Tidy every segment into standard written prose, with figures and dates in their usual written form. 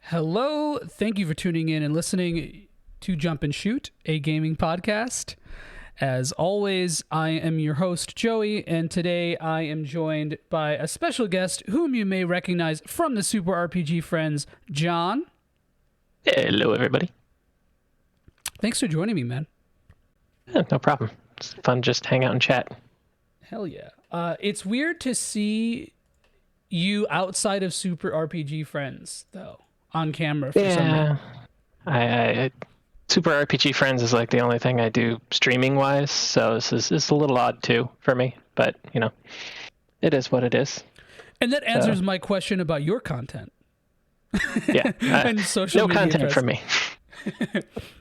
Hello, thank you for tuning in and listening to Jump and Shoot, a gaming podcast. As always, I am your host, Joey, and today I am joined by a special guest whom you may recognize from the Super RPG Friends, John. Hello, everybody. Thanks for joining me, man. Yeah, no problem. It's fun just hang out and chat. Hell yeah. It's weird to see you outside of Super RPG Friends, though, on camera for some reason. I Super RPG Friends is like the only thing I do streaming wise, so this is a little odd too for me, but you know, it is what it is. And that answers my question about your content. Yeah, and social no media content for me.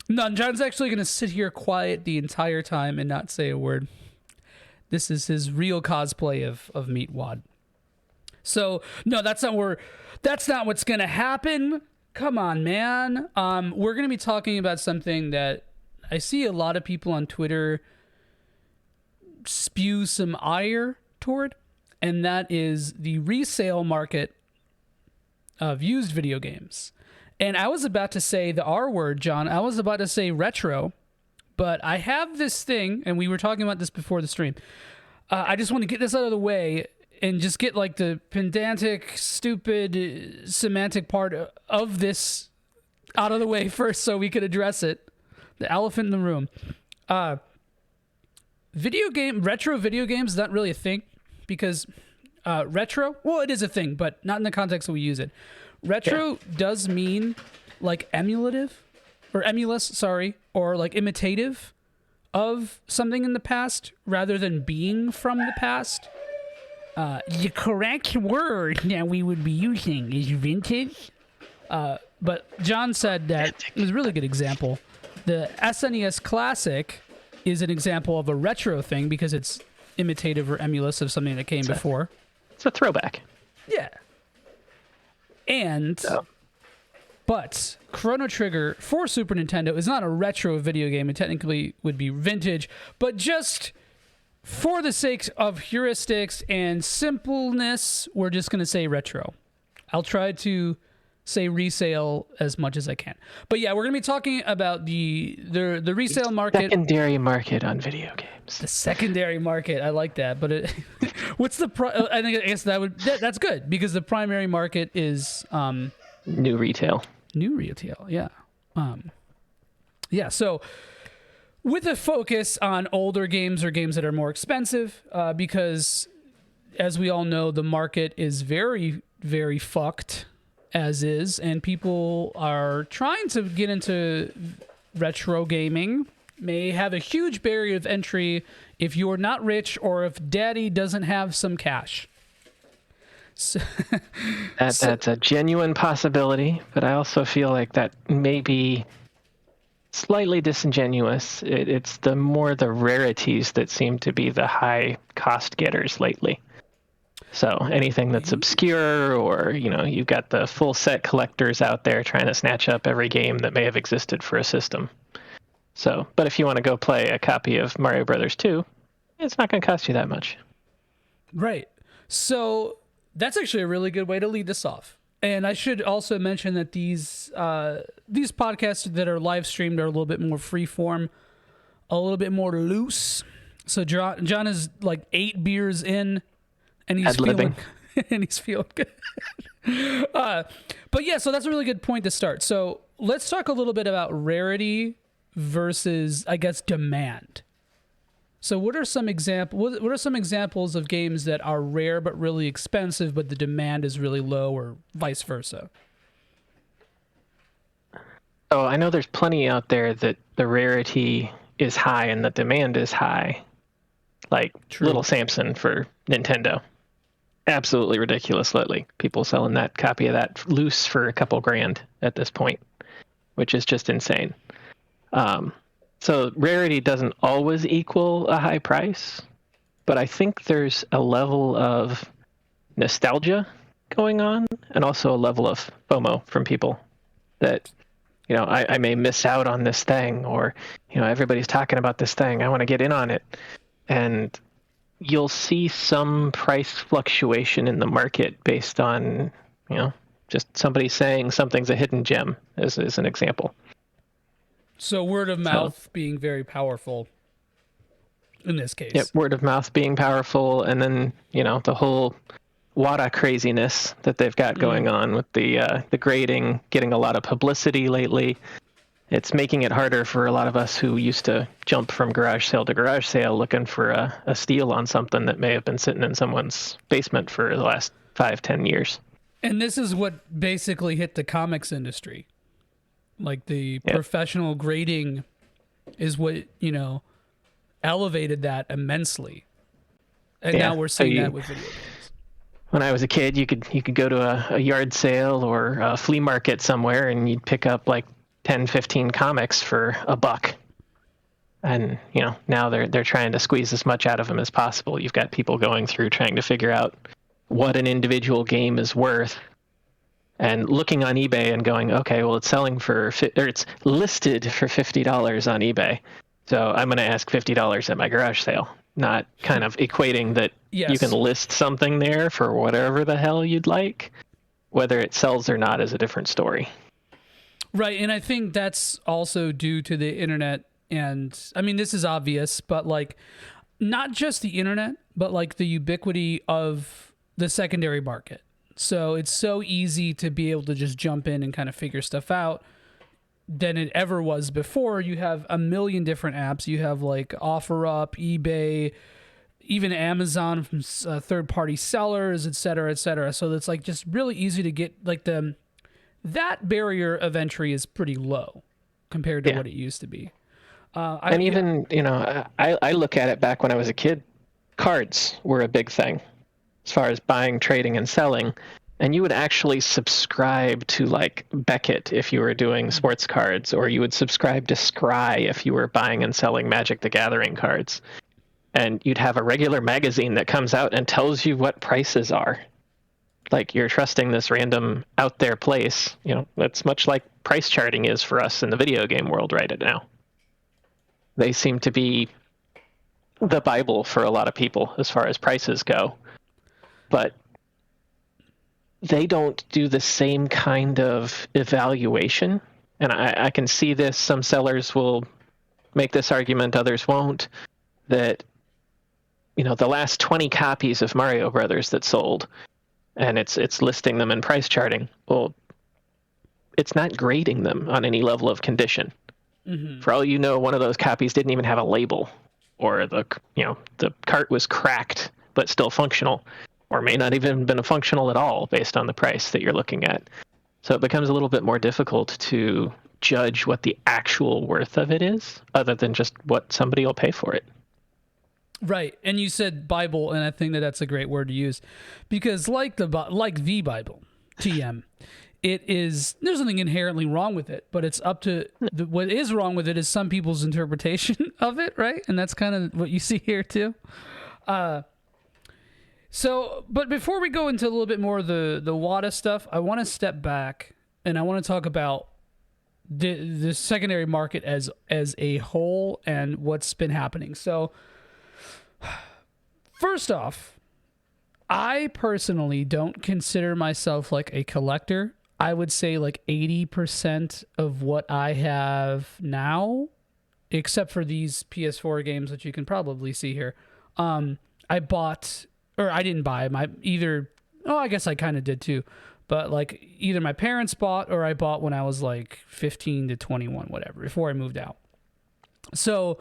No, John's actually going to sit here quiet the entire time and not say a word. This is his real cosplay of Meatwad. So, no, that's not what's going to happen. Come on, man. We're going to be talking about something that I see a lot of people on Twitter spew some ire toward, and that is the resale market of used video games. And I was about to say the R word, John. I was about to say retro, but I have this thing, and we were talking about this before the stream. I just want to get this out of the way and just get like the pedantic, stupid, semantic part of this out of the way first so we could address it. The elephant in the room. Retro video games is not really a thing because retro, well, it is a thing, but not in the context that we use it. Retro does mean like emulative or emulous, sorry, or like imitative of something in the past rather than being from the past. The correct word that we would be using is vintage. But John said that it was a really good example. The SNES Classic is an example of a retro thing because it's imitative or emulous of something that came before. It's a throwback. Yeah. But Chrono Trigger for Super Nintendo is not a retro video game. It technically would be vintage, but just for the sake of heuristics and simpleness, we're just going to say retro. I'll try to say resale as much as I can. But yeah, we're going to be talking about the resale market. Secondary market on video games. The secondary market. I like that. But what's the I guess that's good because the primary market is new retail. New retail. Yeah. So with a focus on older games or games that are more expensive, because as we all know, the market is very, very fucked as is, and people are trying to get into retro gaming, may have a huge barrier of entry if you're not rich or if daddy doesn't have some cash. So, that's a genuine possibility, but I also feel like that may be slightly disingenuous. It's the rarities that seem to be the high cost getters lately. So anything that's obscure, or you've got the full set collectors out there trying to snatch up every game that may have existed for a system. So, but if you want to go play a copy of Mario Brothers 2, it's not going to cost you that much. Right. So that's actually a really good way to lead this off. And I should also mention that these podcasts that are live streamed are a little bit more freeform, a little bit more loose. So John is like 8 beers in, and he's feeling good. But yeah, so that's a really good point to start. So let's talk a little bit about rarity versus, I guess, demand. So what are some examples of games that are rare but really expensive, but the demand is really low, or vice versa? Oh, I know there's plenty out there that the rarity is high and the demand is high. Like Little Samson for Nintendo. Absolutely ridiculous lately. People selling that copy of that loose for a couple grand at this point, which is just insane. So rarity doesn't always equal a high price, but I think there's a level of nostalgia going on and also a level of FOMO from people that I may miss out on this thing, or everybody's talking about this thing, I want to get in on it. And you'll see some price fluctuation in the market based on just somebody saying something's a hidden gem, as an example. So word of mouth being very powerful in this case. Yep, word of mouth being powerful, and then the whole WATA craziness that they've got going on with the grading, getting a lot of publicity lately. It's making it harder for a lot of us who used to jump from garage sale to garage sale looking for a steal on something that may have been sitting in someone's basement for the last 5-10 years. And this is what basically hit the comics industry. Like the professional grading is what, elevated that immensely. And now we're seeing that with video games. When I was a kid, you could go to a yard sale or a flea market somewhere, and you'd pick up like 10, 15 comics for $1. And now they're trying to squeeze as much out of them as possible. You've got people going through trying to figure out what an individual game is worth, and looking on eBay and going, okay, well, it's listed for $50 on eBay, so I'm going to ask $50 at my garage sale. Not kind of equating that you can list something there for whatever the hell you'd like. Whether it sells or not is a different story. Right, and I think that's also due to the internet. And I mean, this is obvious, but like not just the internet, but like the ubiquity of the secondary market. So it's so easy to be able to just jump in and kind of figure stuff out than it ever was before. You have a million different apps. You have like OfferUp, eBay, even Amazon from third-party sellers, et cetera, et cetera. So it's like just really easy to get like that barrier of entry is pretty low compared to what it used to be. I look at it back when I was a kid, cards were a big thing as far as buying, trading, and selling. And you would actually subscribe to like Beckett if you were doing sports cards, or you would subscribe to Scry if you were buying and selling Magic the Gathering cards. And you'd have a regular magazine that comes out and tells you what prices are. Like you're trusting this random out there place. That's much like price charting is for us in the video game world right now. They seem to be the Bible for a lot of people as far as prices go. But they don't do the same kind of evaluation. And I can see this. Some sellers will make this argument, others won't, that, the last 20 copies of Mario Brothers that sold, and it's listing them in price charting. Well, it's not grading them on any level of condition. Mm-hmm. For all you know, one of those copies didn't even have a label, or the cart was cracked but still functional, or may not even been functional at all based on the price that you're looking at. So it becomes a little bit more difficult to judge what the actual worth of it is, other than just what somebody will pay for it. Right, and you said Bible, and I think that's a great word to use, because like the Bible, TM, there's nothing inherently wrong with it, but it's up to what is wrong with it is some people's interpretation of it, right? And that's kind of what you see here too. But before we go into a little bit more of the WATA stuff, I want to step back and I want to talk about the secondary market as a whole and what's been happening. So first off, I personally don't consider myself like a collector. I would say like 80% of what I have now, except for these PS4 games, which you can probably see here, I bought, or I didn't buy I guess I kind of did too, but like either my parents bought or I bought when I was like 15 to 21, whatever, before I moved out. So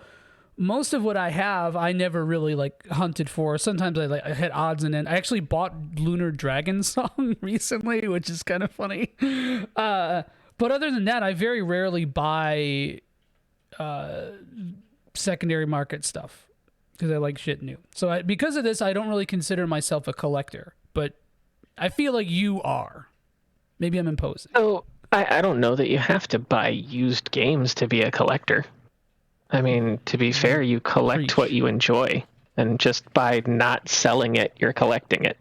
most of what I have, I never really like hunted for. Sometimes I had odds and ends. I actually bought Lunar Dragon Song recently, which is kind of funny. But other than that, I very rarely buy secondary market stuff because I like shit new. So because of this, I don't really consider myself a collector, but I feel like you are. Maybe I'm imposing. So I don't know that you have to buy used games to be a collector. I mean, to be fair, you collect what you enjoy, and just by not selling it, you're collecting it.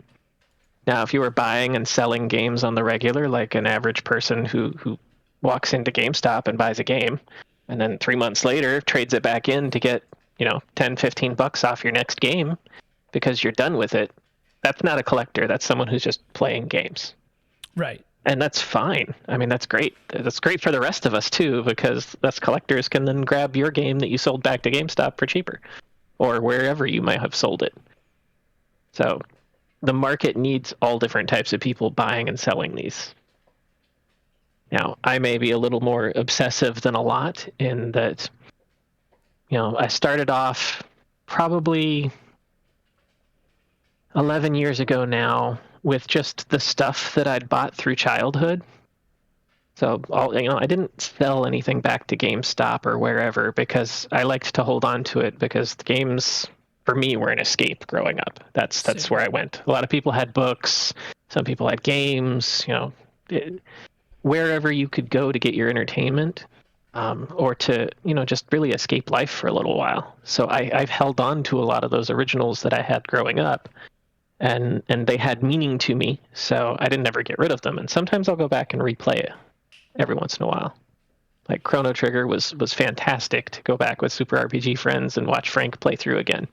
Now, if you were buying and selling games on the regular, like an average person who walks into GameStop and buys a game, and then 3 months later trades it back in to get, 10, $15 off your next game because you're done with it. That's not a collector. That's someone who's just playing games. Right. And that's fine. I mean, that's great. That's great for the rest of us too, because us collectors can then grab your game that you sold back to GameStop for cheaper, or wherever you might have sold it. So the market needs all different types of people buying and selling these. Now, I may be a little more obsessive than a lot in that, I started off probably 11 years ago now with just the stuff that I'd bought through childhood. So, I didn't sell anything back to GameStop or wherever because I liked to hold on to it because the games, for me, were an escape growing up. That's where I went. A lot of people had books. Some people had games, wherever you could go to get your entertainment, or to, just really escape life for a little while. So I've held on to a lot of those originals that I had growing up. And they had meaning to me, so I didn't ever get rid of them. And sometimes I'll go back and replay it every once in a while. Like Chrono Trigger was fantastic to go back with Super RPG friends and watch Frank play through again.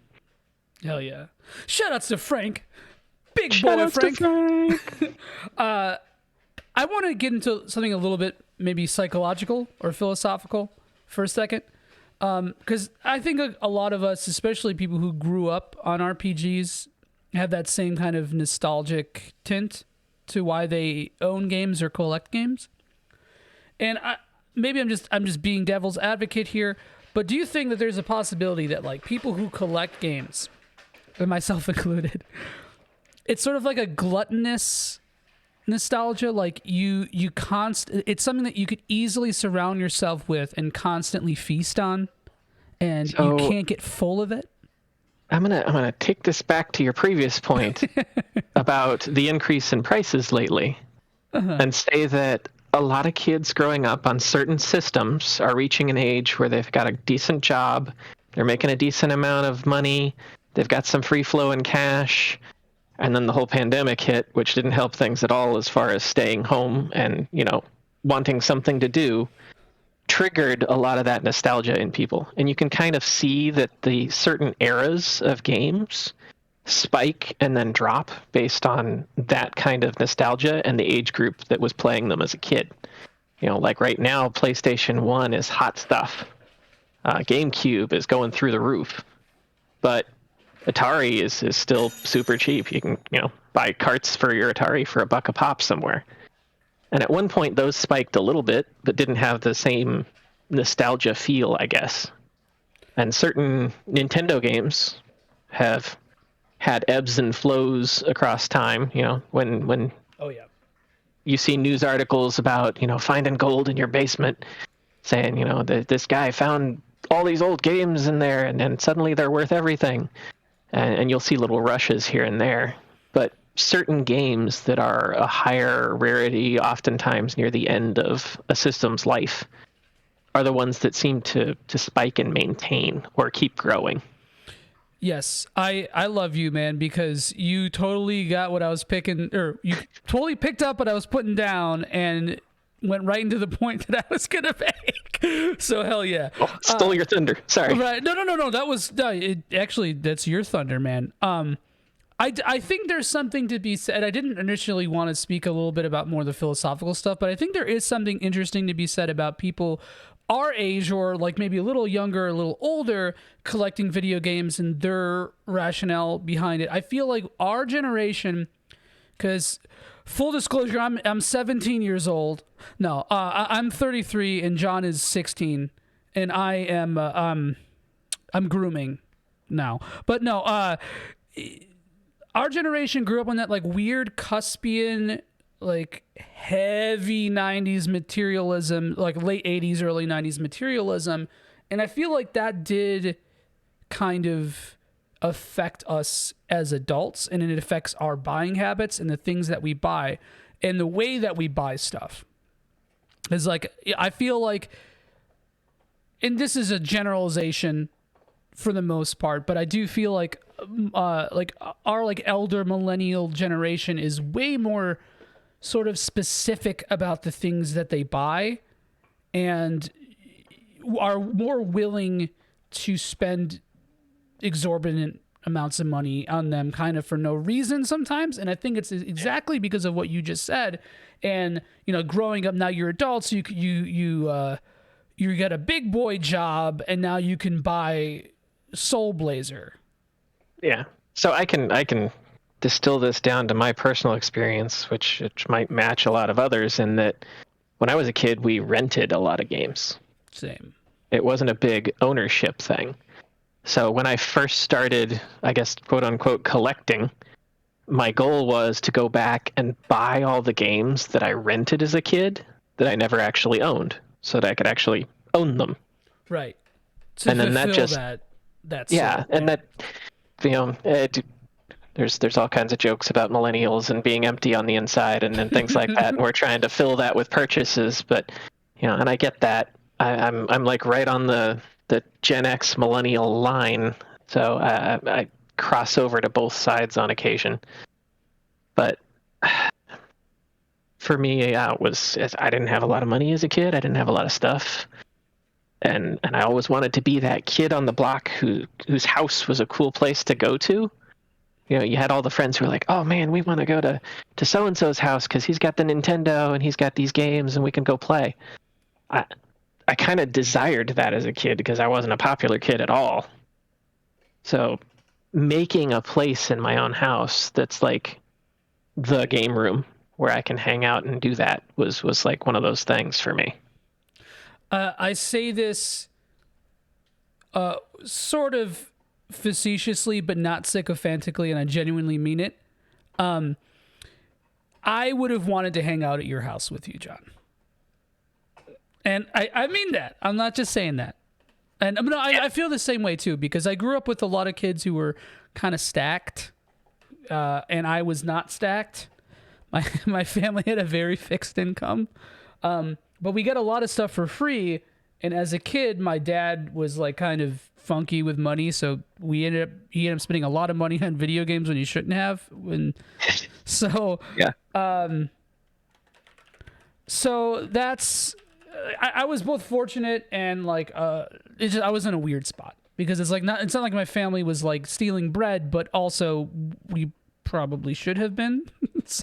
Hell yeah. Shoutouts to Frank. Big boy Shoutouts Frank. to Frank. I want to get into something a little bit maybe psychological or philosophical for a second. Because I think a lot of us, especially people who grew up on RPGs, have that same kind of nostalgic tint to why they own games or collect games. And maybe I'm just being devil's advocate here, but do you think that there's a possibility that like people who collect games, and myself included, it's sort of like a gluttonous nostalgia, like it's something that you could easily surround yourself with and constantly feast on, and you can't get full of it? I'm gonna take this back to your previous point about the increase in prices lately, and say that a lot of kids growing up on certain systems are reaching an age where they've got a decent job, they're making a decent amount of money, they've got some free flow in cash, and then the whole pandemic hit, which didn't help things at all as far as staying home and, wanting something to do, triggered a lot of that nostalgia in people. And you can kind of see that the certain eras of games spike and then drop based on that kind of nostalgia and the age group that was playing them as a kid. Like right now, PlayStation 1 is hot stuff. GameCube is going through the roof. But Atari is still super cheap. You can, buy carts for your Atari for $1 a pop somewhere. And at one point, those spiked a little bit, but didn't have the same nostalgia feel, I guess. And certain Nintendo games have had ebbs and flows across time. When Oh yeah, you see news articles about, finding gold in your basement, saying, this guy found all these old games in there, and then suddenly they're worth everything. And you'll see little rushes here and there. But certain games that are a higher rarity, oftentimes near the end of a system's life, are the ones that seem to spike and maintain or keep growing. Yes, I love you, man, because you totally got what I was picking, or you totally picked up what I was putting down and went right into the point that I was gonna make. So hell yeah. Oh, stole your thunder. Sorry. Right? No. That was actually that's your thunder, man. I think there's something to be said. I didn't initially want to speak a little bit about more of the philosophical stuff, but I think there is something interesting to be said about people our age or like maybe a little younger, a little older, collecting video games and their rationale behind it. I feel like our generation, because full disclosure, I'm 17 years old. No, I'm 33 and John is 16, and I am I'm grooming now. But no, our generation grew up on that like weird cuspian, like heavy 90s materialism, like late 80s, early 90s materialism. And I feel like that did kind of affect us as adults, and it affects our buying habits and the things that we buy and the way that we buy stuff. Is like, I feel like, and this is a generalization for the most part, but I do feel like our like elder millennial generation is way more sort of specific about the things that they buy and are more willing to spend exorbitant amounts of money on them kind of for no reason sometimes. And I think it's exactly because of what you just said. And, growing up, now you're adults, you get a big boy job, and now you can buy Soul Blazer. Yeah. So I can distill this down to my personal experience, which might match a lot of others, in that when I was a kid, we rented a lot of games. Same. It wasn't a big ownership thing. So when I first started, I guess, quote unquote, collecting, my goal was to go back and buy all the games that I rented as a kid that I never actually owned, so that I could actually own them. Right. And then that just that's and that there's all kinds of jokes about millennials and being empty on the inside and things like that, and we're trying to fill that with purchases. But and I get that. I'm like right on the Gen X millennial line, so I cross over to both sides on occasion. But for me, it was I didn't have a lot of money as a kid. I didn't have a lot of stuff. And I always wanted to be that kid on the block whose house was a cool place to go to. You had all the friends who were like, oh man, we want to go to so-and-so's house because he's got the Nintendo and he's got these games and we can go play. I kind of desired that as a kid because I wasn't a popular kid at all. So making a place in my own house that's like the game room where I can hang out and do that was like one of those things for me. I say this sort of facetiously, but not sycophantically, and I genuinely mean it. I would have wanted to hang out at your house with you, John. And I mean that. I'm not just saying that. And I feel the same way, too, because I grew up with a lot of kids who were kind of stacked, and I was not stacked. My family had a very fixed income. But we got a lot of stuff for free, and as a kid, my dad was like kind of funky with money, so he ended up spending a lot of money on video games when he shouldn't have. So that's I was both fortunate and like I was in a weird spot because it's not like my family was like stealing bread, but also we probably should have been. So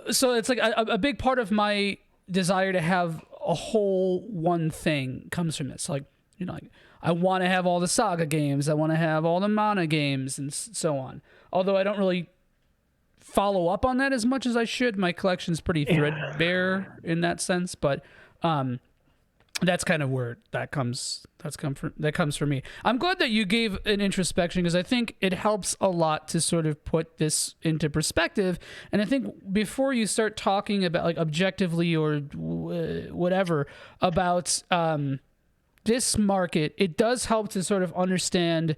it's like a big part of my desire to have a whole one thing comes from this. Like, I want to have all the Saga games. I want to have all the Mana games and so on. Although I don't really follow up on that as much as I should. My collection's pretty threadbare in that sense, but that's kind of where that comes for me. I'm glad that you gave an introspection because I think it helps a lot to sort of put this into perspective. And I think before you start talking about like objectively or whatever about this market, it does help to sort of understand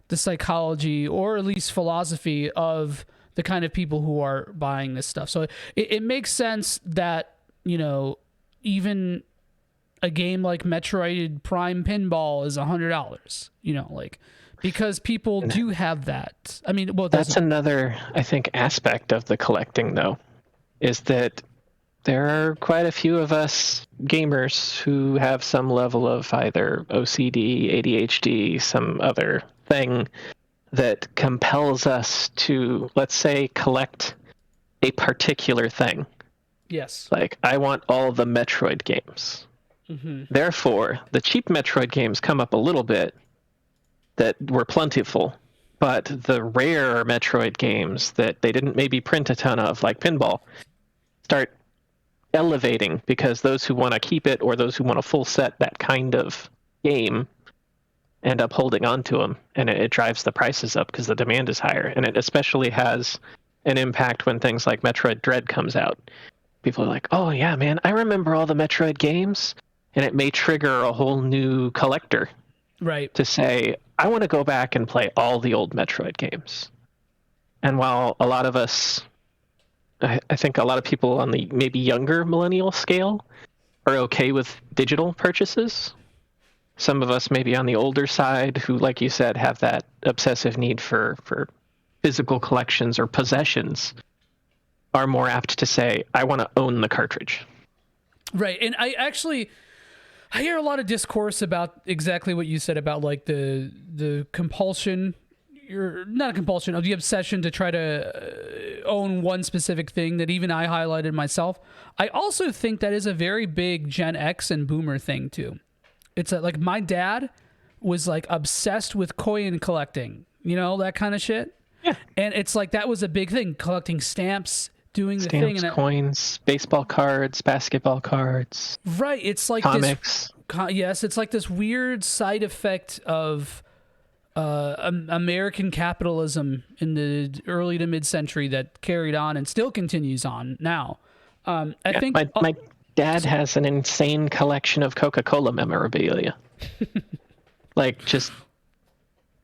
the psychology or at least philosophy of the kind of people who are buying this stuff. So it makes sense that, even a game like Metroid Prime Pinball is $100, because people do have that. I mean, well, that's another, I think, aspect of the collecting, though, is that there are quite a few of us gamers who have some level of either OCD, ADHD, some other thing that compels us to, let's say, collect a particular thing. Yes. Like, I want all the Metroid games. Mm-hmm. Therefore, the cheap Metroid games come up a little bit that were plentiful, but the rare Metroid games that they didn't maybe print a ton of, like Pinball, start elevating because those who want to keep it or those who want a full set, that kind of game, end up holding on to them, and it drives the prices up because the demand is higher. And it especially has an impact when things like Metroid Dread comes out. People are like, oh yeah, man, I remember all the Metroid games. And it may trigger a whole new collector, right? To say, I want to go back and play all the old Metroid games. And while a lot of us, I think a lot of people on the maybe younger millennial scale are okay with digital purchases, some of us maybe on the older side who, like you said, have that obsessive need for physical collections or possessions are more apt to say, I want to own the cartridge. Right. And I hear a lot of discourse about exactly what you said about like the compulsion, or not a compulsion, of the obsession to try to own one specific thing that even I highlighted myself. I also think that is a very big Gen X and Boomer thing too. It's like my dad was like obsessed with coin collecting, that kind of shit. Yeah. And it's like that was a big thing, collecting stamps, doing the thing. Stamps, And coins, baseball cards, basketball cards. right. It's like comics. Yes, it's like this weird side effect of American capitalism in the early to mid-century that carried on and still continues on now. I think my dad has an insane collection of Coca-Cola memorabilia. Like just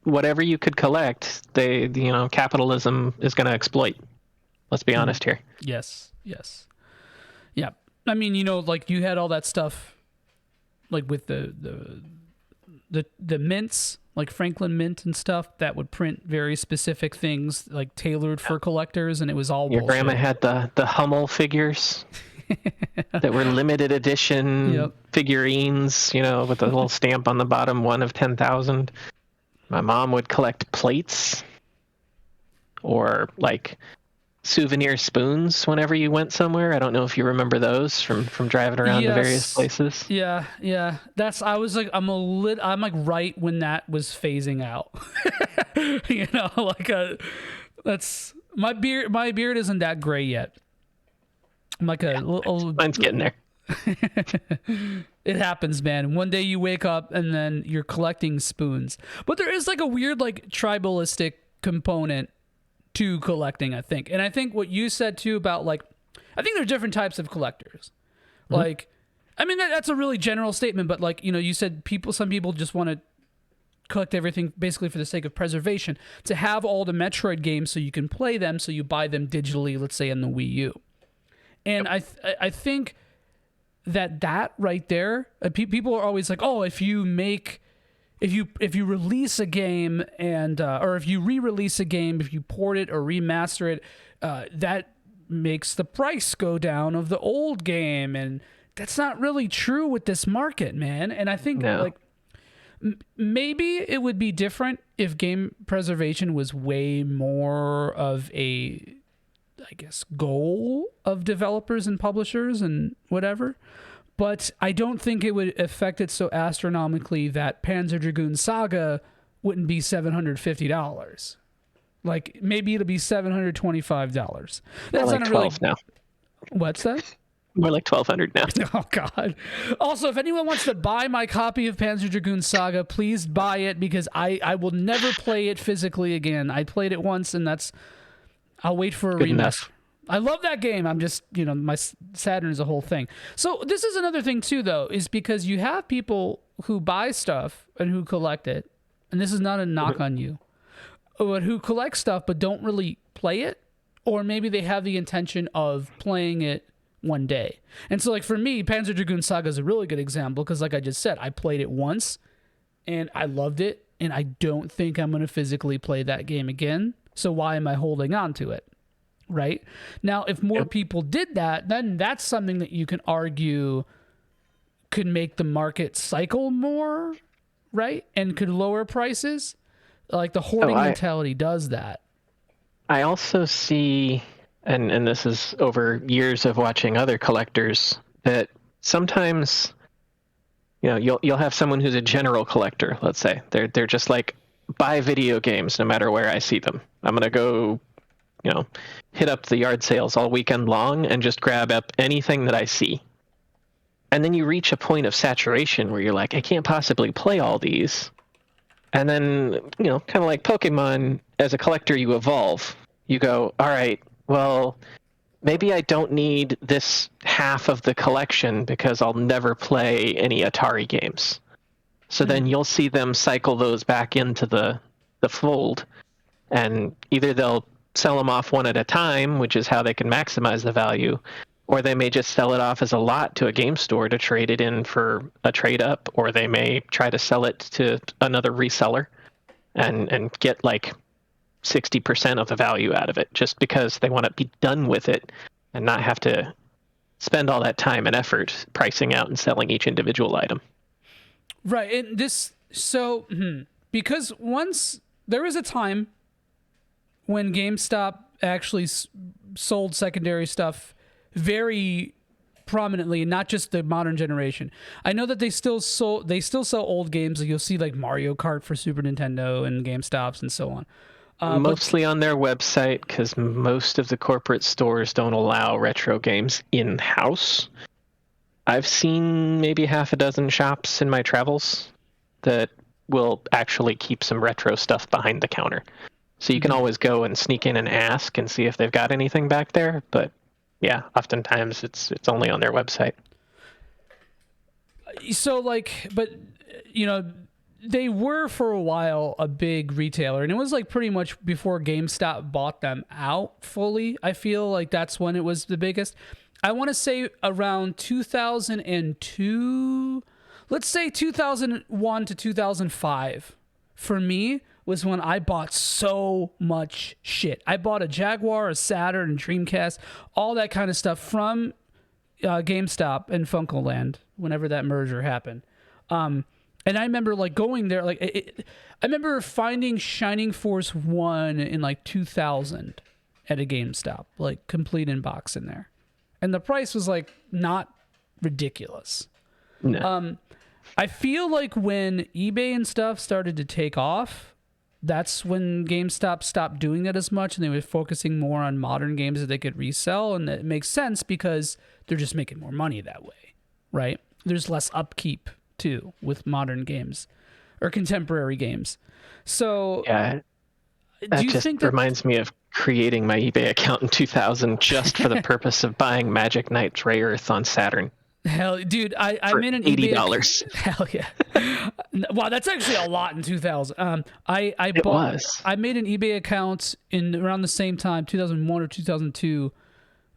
whatever you could collect, capitalism is going to exploit. Let's be honest here. Yes. Yeah. I mean, like you had all that stuff like with the mints, like Franklin Mint and stuff that would print very specific things like tailored for collectors, and it was all Your bullshit. grandma had the Hummel figures that were limited edition figurines, with a little stamp on the bottom, 1 of 10,000. My mom would collect plates or like souvenir spoons whenever you went somewhere. I don't know if you remember those from driving around to various places. Yeah. I'm like right when that was phasing out. That's my beard isn't that gray yet. I'm like mine's getting there. It happens, man. One day you wake up and then you're collecting spoons. But there is like a weird like tribalistic component to collecting, I think. And I think what you said too about like, I think there's different types of collectors. Mm-hmm. Like, I mean, that's a really general statement, but like, you said some people just want to collect everything basically for the sake of preservation, to have all the Metroid games so you can play them, so you buy them digitally, let's say in the Wii U. And I think that right there, people are always like, oh, if you release a game and or if you re-release a game, if you port it or remaster it, that makes the price go down of the old game, and that's not really true with this market, man. And I think like maybe it would be different if game preservation was way more of a, I guess, goal of developers and publishers and whatever. But I don't think it would affect it so astronomically that Panzer Dragoon Saga wouldn't be $750. Like maybe it'll be $725. That's like not 12 really... now. What's that? More like 1,200 now. Oh God! Also, if anyone wants to buy my copy of Panzer Dragoon Saga, please buy it, because I will never play it physically again. I played it once, and I'll wait for a Good remaster. enough. I love that game. I'm just, my Saturn is a whole thing. So this is another thing too, though, is because you have people who buy stuff and who collect it, and this is not a knock on you, but who collect stuff but don't really play it, or maybe they have the intention of playing it one day. And so, like for me, Panzer Dragoon Saga is a really good example, because, like I just said, I played it once and I loved it, and I don't think I'm going to physically play that game again. So why am I holding on to it? Right? Now, if more people did that, then that's something that you can argue could make the market cycle more, right? And could lower prices. Like the hoarding mentality does that. I also see, and this is over years of watching other collectors, that sometimes, you'll have someone who's a general collector, let's say. They're just like, buy video games no matter where I see them. I'm going to go, hit up the yard sales all weekend long and just grab up anything that I see. And then you reach a point of saturation where you're like, I can't possibly play all these. And then, kind of like Pokemon, as a collector, you evolve. You go, all right, well, maybe I don't need this half of the collection because I'll never play any Atari games. So then you'll see them cycle those back into the fold. And either they'll sell them off one at a time, which is how they can maximize the value, or they may just sell it off as a lot to a game store to trade it in for a trade up, or they may try to sell it to another reseller and get like 60% of the value out of it, just because they want to be done with it and not have to spend all that time and effort pricing out and selling each individual item. Right. And because once there was a time when GameStop actually sold secondary stuff very prominently, and not just the modern generation. I know that they still sell old games. Like you'll see like Mario Kart for Super Nintendo and GameStops and so on. Mostly on their website, because most of the corporate stores don't allow retro games in-house. I've seen maybe half a dozen shops in my travels that will actually keep some retro stuff behind the counter. So you can always go and sneak in and ask and see if they've got anything back there. But yeah, oftentimes it's only on their website. So but they were for a while a big retailer, and it was like pretty much before GameStop bought them out fully. I feel like that's when it was the biggest. I want to say around 2002, let's say 2001 to 2005 for me was when I bought so much shit. I bought a Jaguar, a Saturn, and Dreamcast, all that kind of stuff from GameStop and FuncoLand whenever that merger happened. And I remember like going there, like I remember finding Shining Force 1 in like 2000 at a GameStop, like complete in box in there. And the price was like not ridiculous. No. I feel like when eBay and stuff started to take off, that's when GameStop stopped doing that as much, and they were focusing more on modern games that they could resell. And it makes sense because they're just making more money that way, right? There's less upkeep too with modern games or contemporary games. So yeah, that just reminds me of creating my eBay account in 2000 just for the purpose of buying Magic Knight's Ray Earth on Saturn. Hell, dude, I made an $80. Hell yeah! Wow, that's actually a lot in 2000. I made an eBay account in around the same time, 2001 or 2002,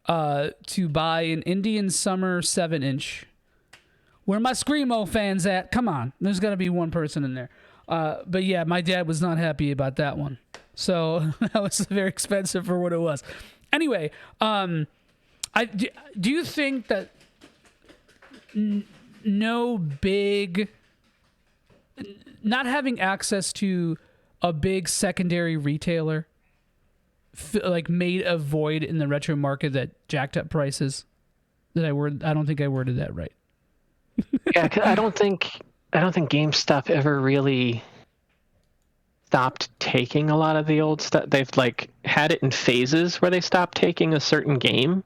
to buy an Indian Summer 7-inch. Where my Screamo fans at? Come on, there's got to be one person in there. But yeah, my dad was not happy about that one. So that was very expensive for what it was. Anyway, do you think that not having access to a big secondary retailer like made a void in the retro market that jacked up prices? I don't think I worded that right. Yeah, 'cause I don't think GameStop ever really stopped taking a lot of the old stuff. They've like had it in phases where they stopped taking a certain game,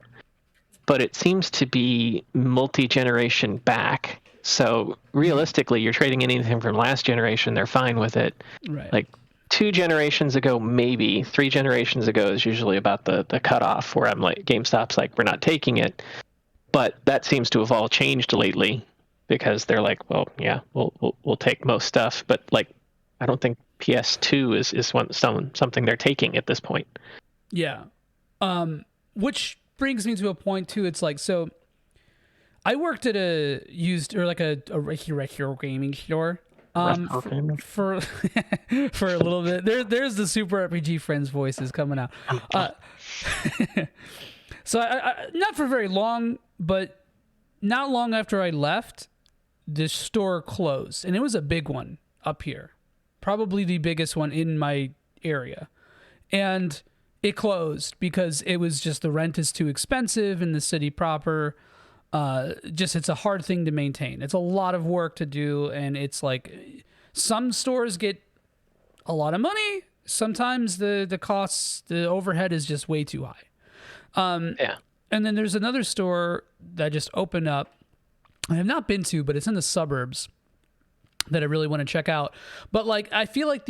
but it seems to be multi-generation back. So realistically, you're trading anything from last generation, they're fine with it. Right. Like 2 generations ago, maybe 3 generations ago is usually about the cutoff where I'm like, GameStop's like, we're not taking it. But that seems to have all changed lately because they're like, well, yeah, we'll take most stuff. But like, I don't think PS2 is something they're taking at this point. Yeah. Which brings me to a point too. It's like, so I worked at a used or like a retro gaming store for a little bit. There's the Super RPG Friends voices coming out. So I not for very long, but not long after I left, the store closed, and it was a big one up here, probably the biggest one in my area, and it closed because it was just the rent is too expensive in the city proper. It's a hard thing to maintain. It's a lot of work to do, and it's like some stores get a lot of money. Sometimes the costs, the overhead is just way too high. Yeah. And then there's another store that just opened up. I have not been to, but it's in the suburbs that I really want to check out. But like, I feel like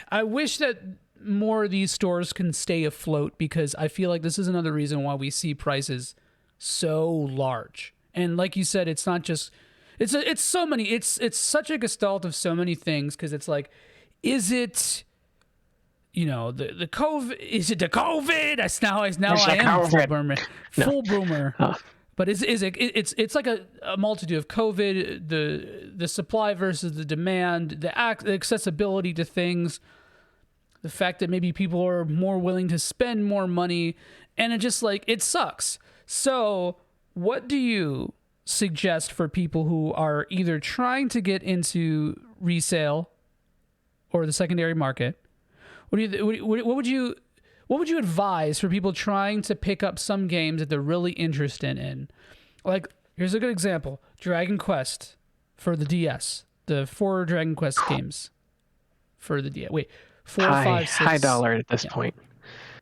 I wish that more of these stores can stay afloat, because I feel like this is another reason why we see prices so large. And like you said, it's not just, it's so many, it's such a gestalt of so many things. 'Cause it's like, is it, the COVID, is it the COVID? I am full boomer. Oh. But it's like a multitude of COVID, the supply versus the demand, the accessibility to things, the fact that maybe people are more willing to spend more money, and it just like, it sucks. So what do you suggest for people who are either trying to get into resale or the secondary market? What would you advise for people trying to pick up some games that they're really interested in? Like, here's a good example: Dragon Quest for the DS, the 4 Dragon Quest games for the DS. Wait, 4, 5, 6. High dollar at this point.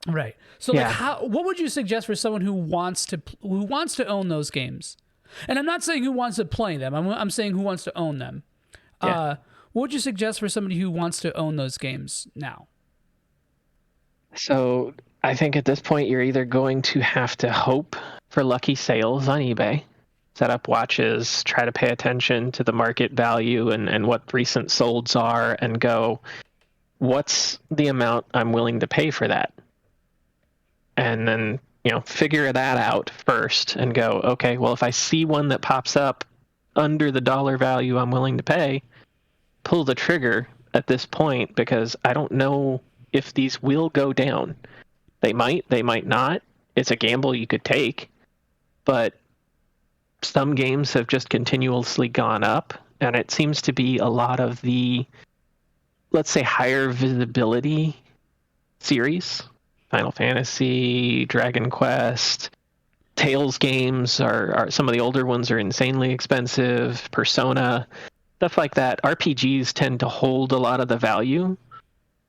Right. So, like, what would you suggest for someone who wants to own those games? And I'm not saying who wants to play them. I'm saying who wants to own them. Yeah. What would you suggest for somebody who wants to own those games now? So I think at this point you're either going to have to hope for lucky sales on eBay, set up watches, try to pay attention to the market value and what recent solds are, and go, what's the amount I'm willing to pay for that? And then, figure that out first and go, okay, well, if I see one that pops up under the dollar value I'm willing to pay, pull the trigger at this point, because I don't know if these will go down. They might not. It's a gamble you could take, but some games have just continuously gone up, and it seems to be a lot of the, let's say, higher visibility series. Final Fantasy, Dragon Quest, Tales games are some of the older ones are insanely expensive. Persona, stuff like that. RPGs tend to hold a lot of the value.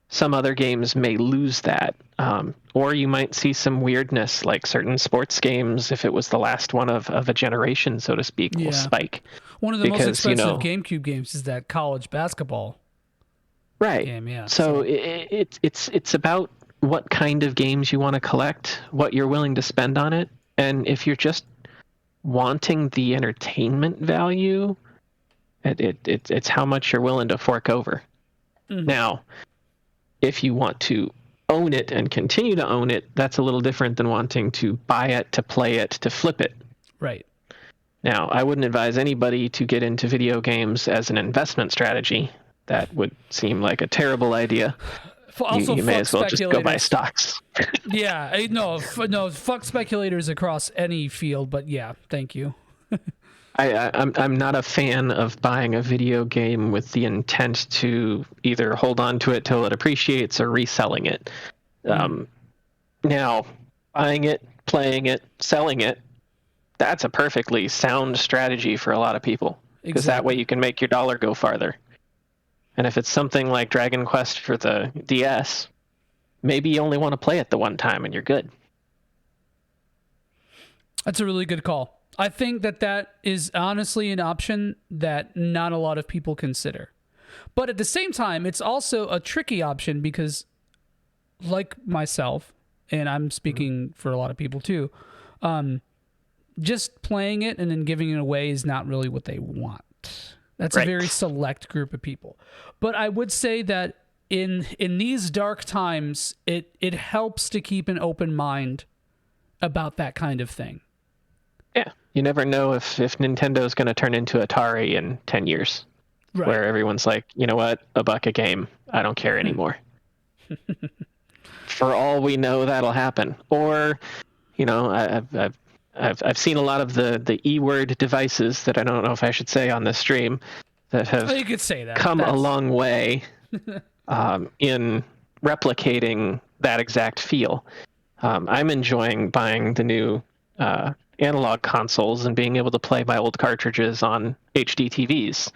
Some other games may lose that. Or you might see some weirdness, like certain sports games, if it was the last one of a generation, so to speak, will spike. One of the most expensive GameCube games is that college basketball game. Yeah. So it's about what kind of games you want to collect, what you're willing to spend on it. And if you're just wanting the entertainment value, it's how much you're willing to fork over. Mm-hmm. Now, if you want to own it and continue to own it, that's a little different than wanting to buy it, to play it, to flip it. Right. Now, I wouldn't advise anybody to get into video games as an investment strategy. That would seem like a terrible idea. Also, you may as well just go buy stocks. Yeah, no, fuck speculators across any field, but yeah, thank you. I'm not a fan of buying a video game with the intent to either hold on to it till it appreciates or reselling it. Now, buying it, playing it, selling it, that's a perfectly sound strategy for a lot of people. Because that way you can make your dollar go farther. And if it's something like Dragon Quest for the DS, maybe you only want to play it the one time and you're good. That's a really good call. I think that is honestly an option that not a lot of people consider. But at the same time, it's also a tricky option because, like myself, and I'm speaking for a lot of people too, just playing it and then giving it away is not really what they want. That's a very select group of people. But I would say that in these dark times, it helps to keep an open mind about that kind of thing. Yeah. You never know if Nintendo is going to turn into Atari in 10 years, where everyone's like, you know what, $1 a game. I don't care anymore. For all we know, that'll happen. Or, I've seen a lot of the E-word devices that I don't know if I should say on this stream that have you could say that. come a long way in replicating that exact feel. I'm enjoying buying the new analog consoles and being able to play my old cartridges on HD TVs.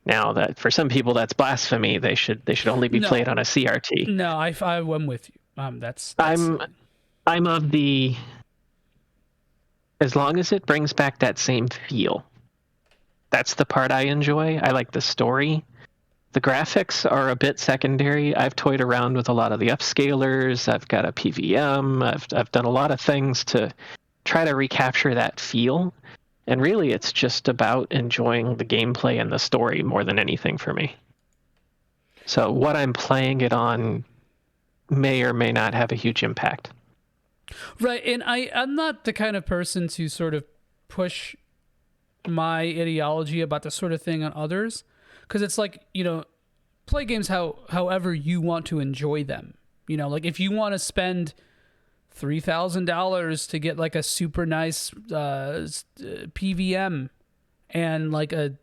Now, that for some people that's blasphemy. They should only be played on a CRT. No, I'm with you. That's I'm of the, as long as it brings back that same feel. That's the part I enjoy. I like the story. The graphics are a bit secondary. I've toyed around with a lot of the upscalers. I've got a PVM. I've done a lot of things to try to recapture that feel. And really, it's just about enjoying the gameplay and the story more than anything for me. So what I'm playing it on may or may not have a huge impact. Right, and I'm not the kind of person to sort of push my ideology about this sort of thing on others, because it's like, play games however you want to enjoy them. Like if you want to spend $3,000 to get like a super nice PVM and like a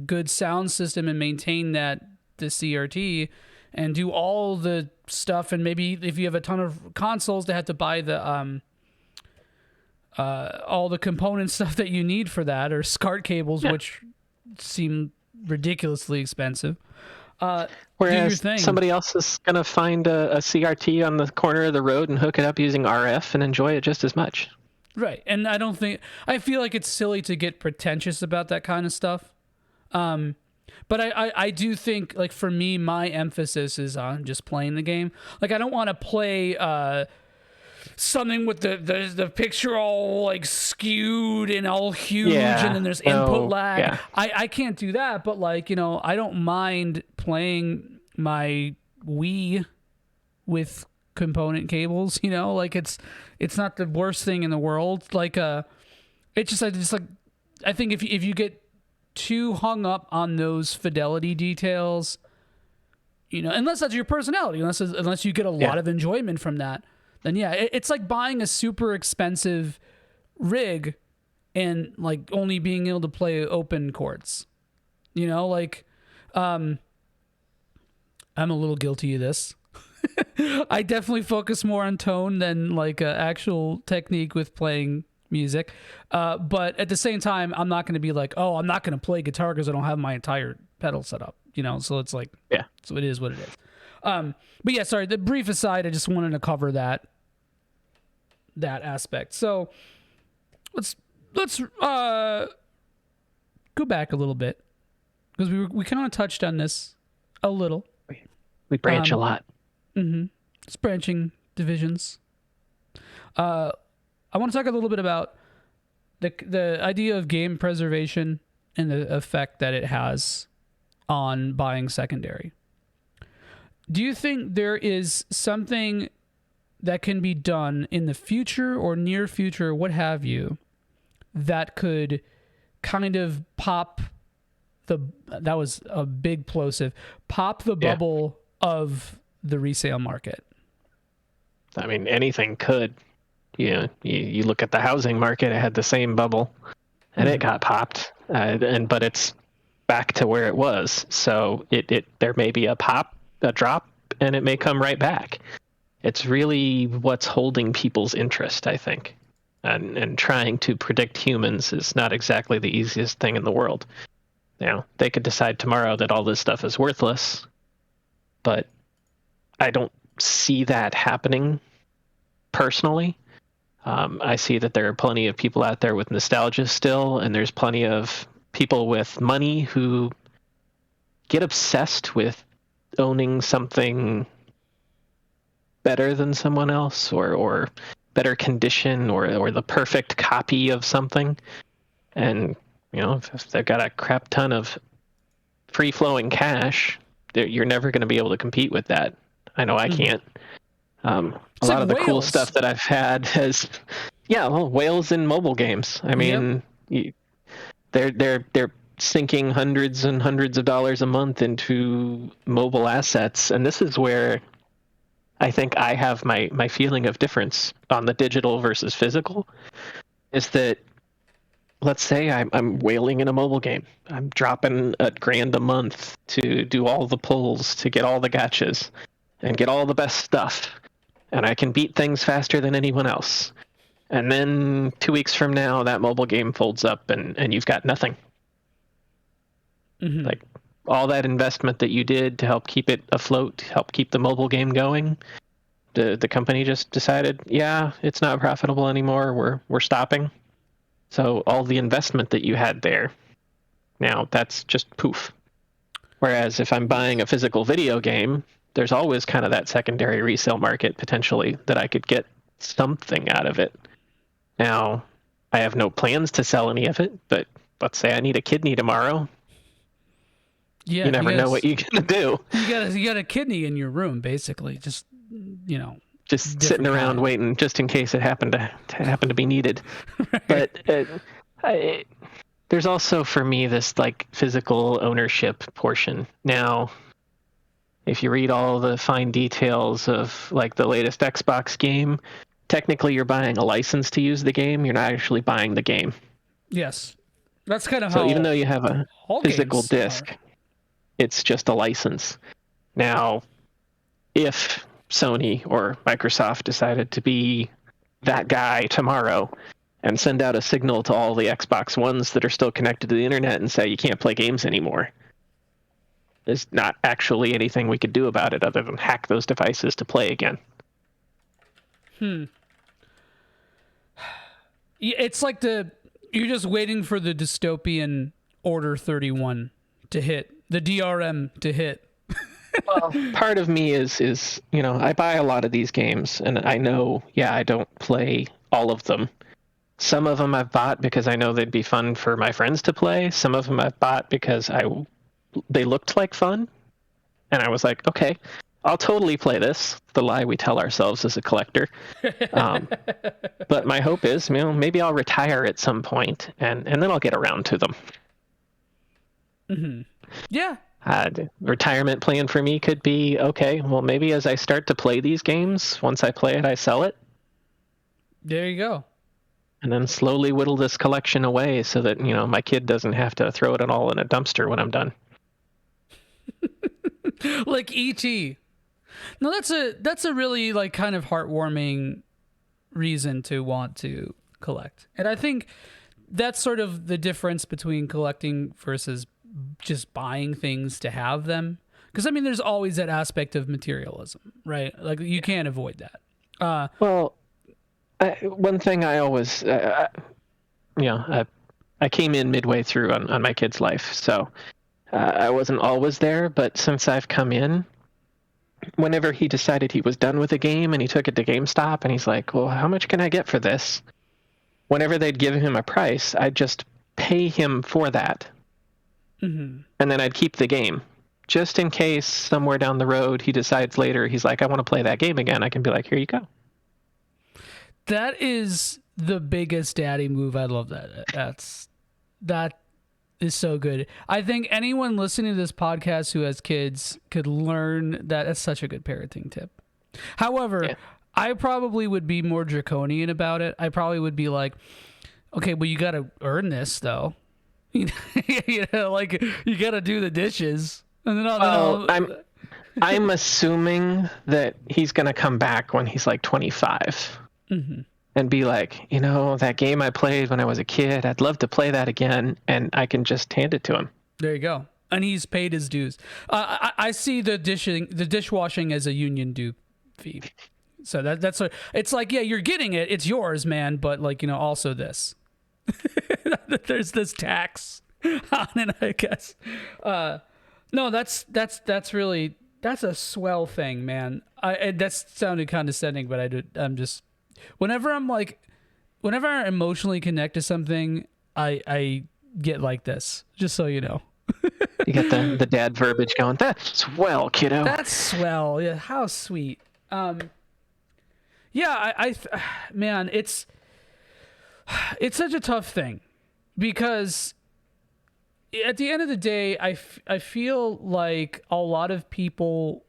good sound system and maintain the CRT and do all the stuff. And maybe if you have a ton of consoles, they have to buy the all the component stuff that you need for that, or SCART cables, which seem ridiculously expensive. Whereas somebody else is going to find a CRT on the corner of the road and hook it up using RF and enjoy it just as much. Right. And I feel like it's silly to get pretentious about that kind of stuff. But I do think, like, for me, my emphasis is on just playing the game. Like, I don't want to play something with the picture all like skewed and all huge, and then there's input lag. Yeah. I can't do that, but like, I don't mind playing my Wii with component cables, like it's not the worst thing in the world. Like it's just like I think if you get too hung up on those fidelity details, unless that's your personality, unless you get a lot of enjoyment from that, then it's like buying a super expensive rig and like only being able to play open chords. Like I'm a little guilty of this. I definitely focus more on tone than like actual technique with playing music. But at the same time, I'm not going to be like, oh, I'm not going to play guitar because I don't have my entire pedal set up, So it's like, so it is what it is. But yeah, sorry, the brief aside, I just wanted to cover that aspect. So let's go back a little bit, because we kind of touched on this a little. We branch a lot. Mm-hmm. It's branching divisions. I want to talk a little bit about the idea of game preservation and the effect that it has on buying secondary. Do you think there is something that can be done in the future or near future, what have you, that could kind of pop that was a big plosive, pop the bubble of the resale market? I mean, anything could. You look at the housing market; it had the same bubble, and it got popped. But it's back to where it was. So there may be a drop, and it may come right back. It's really what's holding people's interest, I think. And trying to predict humans is not exactly the easiest thing in the world. They could decide tomorrow that all this stuff is worthless, but I don't see that happening personally. I see that there are plenty of people out there with nostalgia still, and there's plenty of people with money who get obsessed with owning something better than someone else, or better condition, or the perfect copy of something. And if they've got a crap ton of free-flowing cash, you're never going to be able to compete with that. I know I can't. A lot of the cool stuff that I've had has, whales in mobile games. I mean, they're sinking hundreds and hundreds of dollars a month into mobile assets, and this is where I think I have my feeling of difference on the digital versus physical. Is that, let's say I'm whaling in a mobile game. I'm dropping $1,000 a month to do all the pulls, to get all the gachas, and get all the best stuff. And I can beat things faster than anyone else. And then 2 weeks from now, that mobile game folds up and you've got nothing. Mm-hmm. Like, all that investment that you did to help keep it afloat, help keep the mobile game going, the company just decided, it's not profitable anymore. We're stopping. So all the investment that you had there, now that's just poof. Whereas if I'm buying a physical video game, there's always kind of that secondary resale market potentially that I could get something out of it. Now, I have no plans to sell any of it, but let's say I need a kidney tomorrow. Yeah, you never know what you're gonna do. You got a kidney in your room, basically, just sitting around waiting, just in case it happened to be needed. Right. But there's also for me this like physical ownership portion. Now, if you read all the fine details of like the latest Xbox game, technically you're buying a license to use the game. You're not actually buying the game. Yes, that's kind of So how. even though you have a physical disc, it's just a license. Now, if Sony or Microsoft decided to be that guy tomorrow and send out a signal to all the Xbox Ones that are still connected to the internet and say you can't play games anymore, there's not actually anything we could do about it other than hack those devices to play again. It's like you're just waiting for the dystopian Order 31 to hit, the DRM to hit. Well, part of me is I buy a lot of these games, and I know, I don't play all of them. Some of them I've bought because I know they'd be fun for my friends to play. Some of them I've bought because they looked like fun, and I was like, okay, I'll totally play this. The lie we tell ourselves as a collector. But my hope is, maybe I'll retire at some point, and then I'll get around to them. Mm-hmm. Yeah. Retirement plan for me could be, okay, well, maybe as I start to play these games, once I play it, I sell it. There you go. And then slowly whittle this collection away so that, my kid doesn't have to throw it all in a dumpster when I'm done. Like E.T. No, that's a really like kind of heartwarming reason to want to collect. And I think that's sort of the difference between collecting versus just buying things to have them. Because, there's always that aspect of materialism, right? Like, you can't avoid that. One thing I always, I came in midway through on my kid's life, so I wasn't always there, but since I've come in, whenever he decided he was done with a game and he took it to GameStop and he's like, well, how much can I get for this? Whenever they'd give him a price, I'd just pay him for that. Mm-hmm. And then I'd keep the game. Just in case somewhere down the road he decides later, he's like, I want to play that game again. I can be like, here you go. That is the biggest daddy move. I love that. That is so good. I think anyone listening to this podcast who has kids could learn that. That's such a good parenting tip. However, I probably would be more draconian about it. I probably would be like, okay, well, you got to earn this though. Like you got to do the dishes. And then I'm assuming that he's going to come back when he's like 25 and be like, that game I played when I was a kid, I'd love to play that again. And I can just hand it to him. There you go. And he's paid his dues. I see the dishwashing as a union due fee. So that's it's like, yeah, you're getting it. It's yours, man. But like, also this. There's this tax on it, I guess. No, that's a swell thing, man. That sounded condescending, but I'm just, whenever I emotionally connect to something, I get like this, just so you know. You get the dad verbiage going, that's swell, kiddo. That's swell. Yeah, how sweet. Yeah, man, it's such a tough thing because at the end of the day, I feel like a lot of people,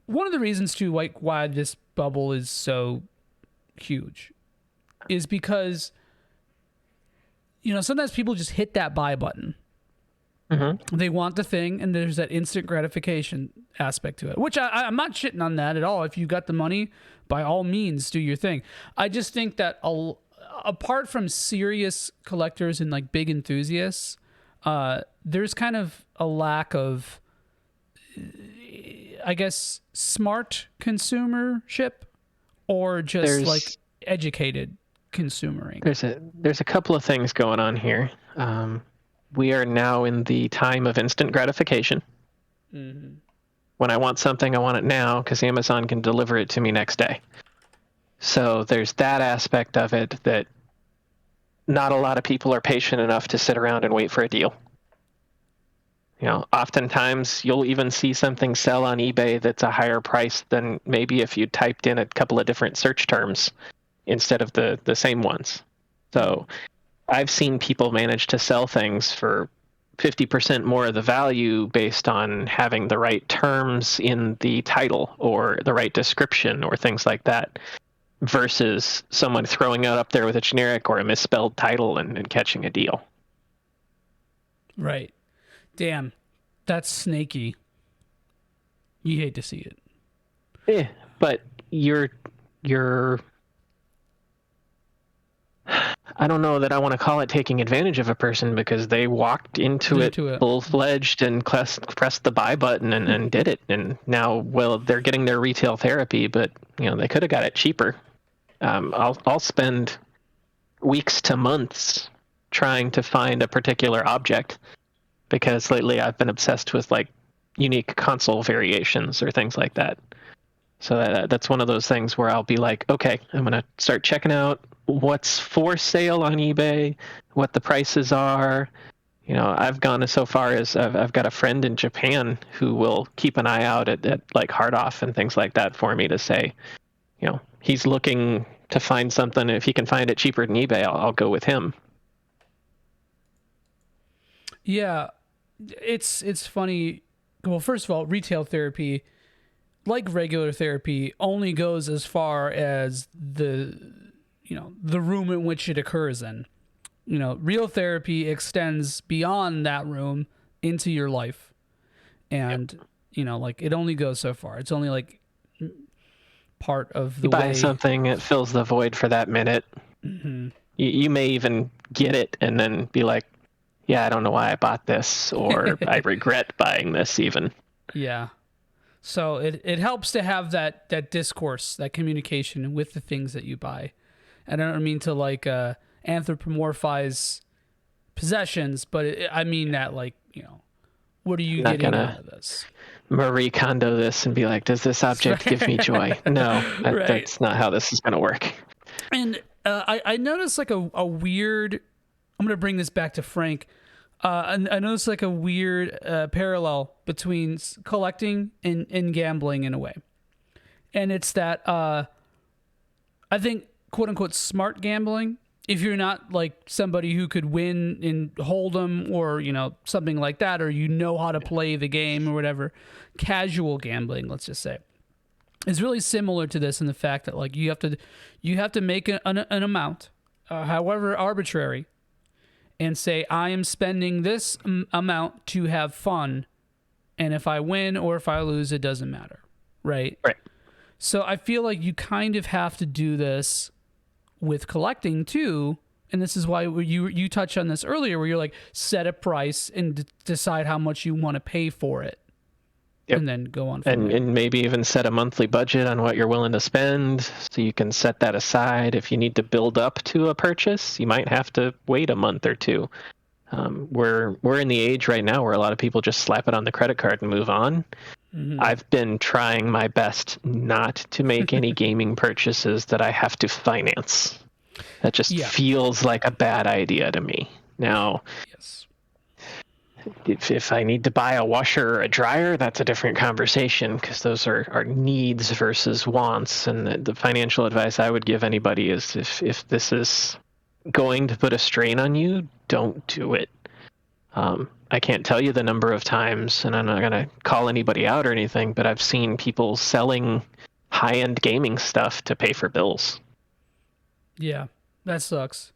one of the reasons too, like why this bubble is so huge is because, sometimes people just hit that buy button. Mm-hmm. They want the thing, and there's that instant gratification aspect to it, which I'm not shitting on that at all. If you got the money, by all means, do your thing. I just think that apart from serious collectors and like big enthusiasts, there's kind of a lack of, I guess, smart consumership or just like educated consumering. There's a couple of things going on here. We are now in the time of instant gratification. Mm-hmm. When I want something, I want it now because Amazon can deliver it to me next day. So there's that aspect of it that not a lot of people are patient enough to sit around and wait for a deal. Oftentimes you'll even see something sell on eBay that's a higher price than maybe if you typed in a couple of different search terms instead of the same ones. So I've seen people manage to sell things for 50% more of the value based on having the right terms in the title or the right description or things like that. versus someone throwing it up there with a generic or a misspelled title and catching a deal. Right. Damn. That's snaky. You hate to see it. Yeah, but you're I don't know that I want to call it taking advantage of a person, because they walked into it full-fledged and pressed the buy button and did it. And now, well, they're getting their retail therapy, but they could have got it cheaper. I'll spend weeks to months trying to find a particular object, because lately I've been obsessed with like unique console variations or things like that. So that's one of those things where I'll be like, okay, I'm going to start checking out what's for sale on eBay, what the prices are. I've gone so far as I've got a friend in Japan who will keep an eye out at like Hard Off and things like that for me to say, he's looking to find something. If he can find it cheaper than eBay, I'll go with him. Yeah, it's funny. Well, first of all, retail therapy, like regular therapy, only goes as far as the room in which it occurs in. Real therapy extends beyond that room into your life. And, like it only goes so far. It's only like part of the way. You buy something, it fills the void for that minute. Mm-hmm. You may even get it and then be like, yeah, I don't know why I bought this, or I regret buying this even. Yeah. So it helps to have that discourse, that communication with the things that you buy. And I don't mean to like anthropomorphize possessions, but I mean that like, what are you getting out of this? Marie Kondo this and be like, does this object give me joy? No, that's not how this is going to work. And I noticed like a weird, I'm going to bring this back to Frank. I noticed like a weird parallel between collecting and gambling in a way. And it's that I think, quote unquote, smart gambling, if you're not like somebody who could win in Hold'em or, something like that, or how to play the game or whatever, casual gambling, let's just say, is really similar to this in the fact that like you have to make an amount, however arbitrary, and say, I am spending this amount to have fun, and if I win or if I lose, it doesn't matter, right? Right. So I feel like you kind of have to do this with collecting too, and this is why you touched on this earlier, where you're like, set a price and decide how much you want to pay for it. Yep. And then go on from there. And maybe even set a monthly budget on what you're willing to spend, so you can set that aside. If you need to build up to a purchase, you might have to wait a month or two. We're in the age right now where a lot of people just slap it on the credit card and move on. Mm-hmm. I've been trying my best not to make any gaming purchases that I have to finance. That just feels like a bad idea to me. Now, yes. If I need to buy a washer or a dryer, that's a different conversation, because those are needs versus wants. And the financial advice I would give anybody is if this is going to put a strain on you, don't do it. I can't tell you the number of times, and I'm not going to call anybody out or anything, but I've seen people selling high-end gaming stuff to pay for bills. Yeah, that sucks.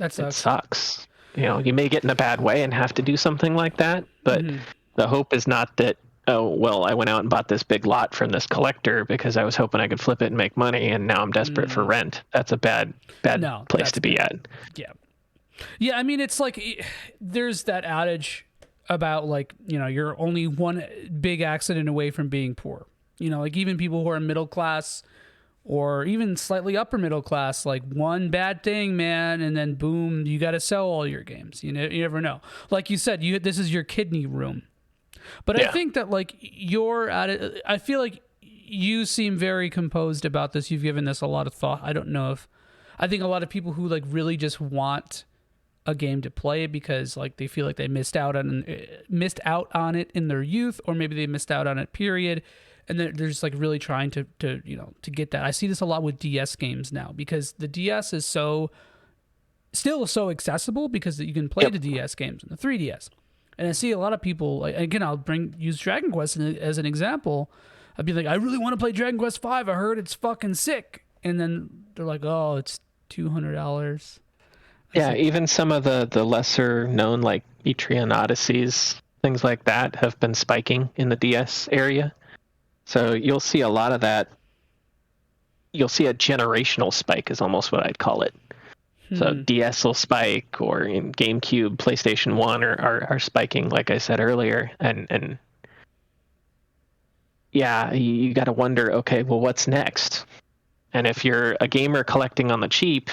It sucks. You may get in a bad way and have to do something like that, but the hope is not that, oh, well, I went out and bought this big lot from this collector because I was hoping I could flip it and make money, and now I'm desperate for rent. That's a bad place to be at. Yeah. Yeah, I mean, it's like there's that adage about like, you're only one big accident away from being poor. Like even people who are middle class or even slightly upper middle class, like one bad thing, man, and then boom, you got to sell all your games. You never know. Like you said, this is your kidney room. But yeah. I think that like you're at it. I feel like you seem very composed about this. You've given this a lot of thought. I don't know if, I think a lot of people who like really just want a game to play because like they feel like they missed out on it in their youth, or maybe they missed out on it, period. And they're just like really trying to get that. I see this a lot with DS games now, because the DS is still so accessible because you can play the DS games and the 3DS. And I see a lot of people, like, again, I'll use Dragon Quest as an example. I'd be like, I really want to play Dragon Quest V. I heard it's fucking sick. and then they're like, oh, it's $200. Yeah, even some of the lesser known like Etrian Odysseys, things like that have been spiking in the DS area. So you'll see a lot of that. You'll see a generational spike is almost what I'd call it. So DS will spike, or in GameCube, PlayStation 1 are spiking, like I said earlier. And yeah, you got to wonder, okay, well, what's next? And if you're a gamer collecting on the cheap,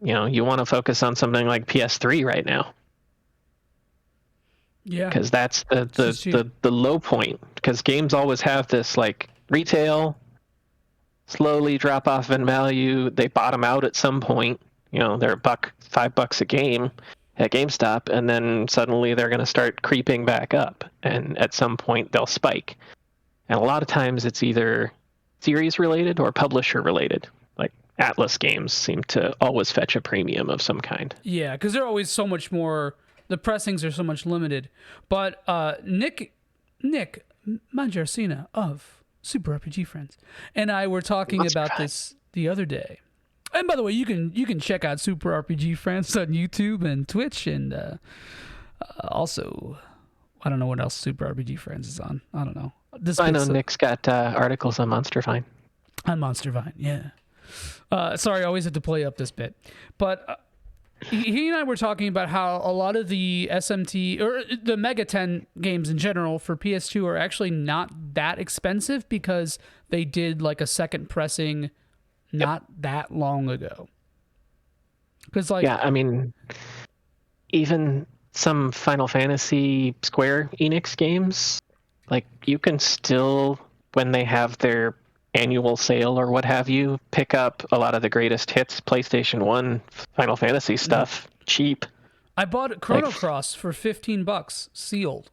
you want to focus on something like PS3 right now. Yeah. Because that's the low point. Because games always have this like retail, slowly drop off in value. They bottom out at some point. They're $5 a game at GameStop, and then suddenly they're going to start creeping back up. And at some point they'll spike. And a lot of times it's either series related or publisher related. Like Atlas games seem to always fetch a premium of some kind. Yeah, because they're always so much more. The pressings are so much limited. But Nick Mangiarcina of Super RPG Friends and I were talking about this the other day. And by the way, you can check out Super RPG Friends on YouTube and Twitch, and also, I don't know what else Super RPG Friends is on. I don't know. I know Nick's got articles on Monster Vine. On Monster Vine, yeah. Sorry, I always have to play up this bit. But he and I were talking about how a lot of the SMT, or the Mega 10 games in general for PS2 are actually not that expensive because they did like a second pressing not that long ago. Because yeah, I mean, even some Final Fantasy Square Enix games, like you can still, when they have their annual sale or what have you, pick up a lot of the greatest hits PlayStation 1 Final Fantasy stuff cheap. I bought Chrono Cross for $15 sealed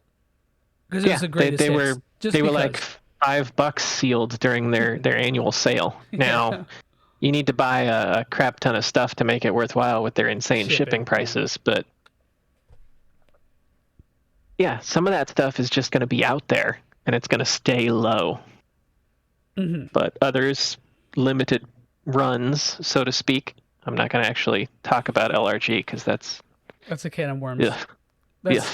because it was the greatest they hits. Were like $5 sealed during their annual sale. Now you need to buy a crap ton of stuff to make it worthwhile with their insane shipping prices, but yeah, some of that stuff is just going to be out there and it's going to stay low. Mm-hmm. But others, limited runs, so to speak. I'm not going to actually talk about LRG because that's a can of worms. Yeah.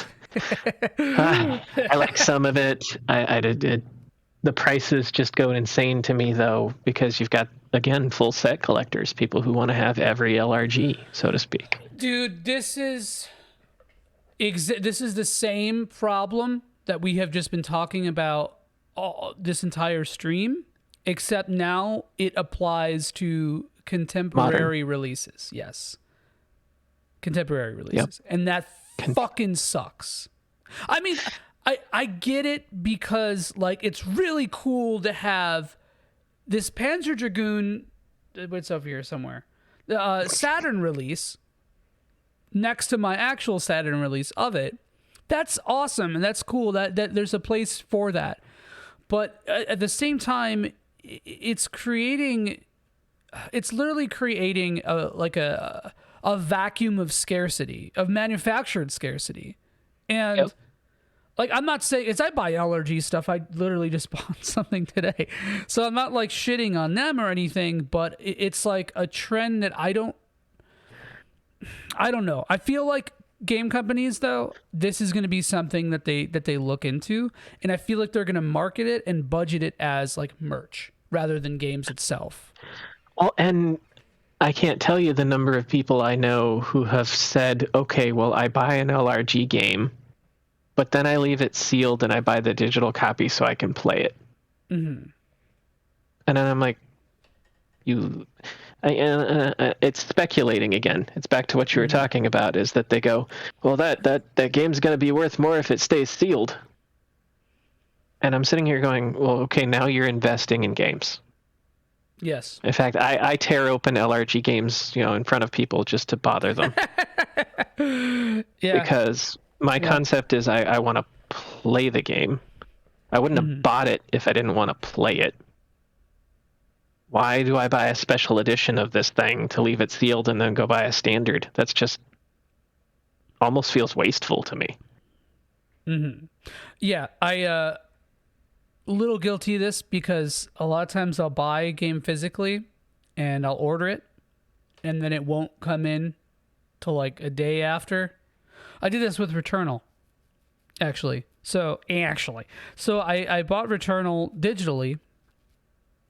I like some of it. I did. The prices just go insane to me though, because you've got, again, full set collectors, people who want to have every LRG, so to speak. Dude, this is the same problem that we have just been talking about this entire stream, except now it applies to contemporary releases. Yes. Contemporary releases. Yep. And that fucking sucks. I mean, I get it because, like, it's really cool to have this Panzer Dragoon, it's over here somewhere, Saturn release next to my actual Saturn release of it. That's awesome, and that's cool that there's a place for that. But at the same time, it's literally creating a vacuum of scarcity, of manufactured scarcity. And yep. Like, I'm not saying, as I buy LRG stuff, I literally just bought something today. So I'm not like shitting on them or anything, but it's like a trend that I don't know. I feel like game companies, though, this is going to be something that they look into, and I feel like they're going to market it and budget it as like merch rather than games itself. Well, and I can't tell you the number of people I know who have said, okay, well, I buy an LRG game, but then I leave it sealed and I buy the digital copy so I can play it. Mm-hmm. And then I'm like, it's speculating again. It's back to what you were talking about, is that they go, well, that game's going to be worth more if it stays sealed. And I'm sitting here going, well, okay, now you're investing in games. Yes. In fact, I tear open LRG games, in front of people just to bother them. Yeah. Because my concept is I want to play the game. I wouldn't have bought it if I didn't want to play it. Why do I buy a special edition of this thing to leave it sealed and then go buy a standard? That's just almost feels wasteful to me. Mm-hmm. Yeah, I little guilty of this because a lot of times I'll buy a game physically and I'll order it, and then it won't come in till like a day after. I did this with Returnal, actually. So I bought Returnal digitally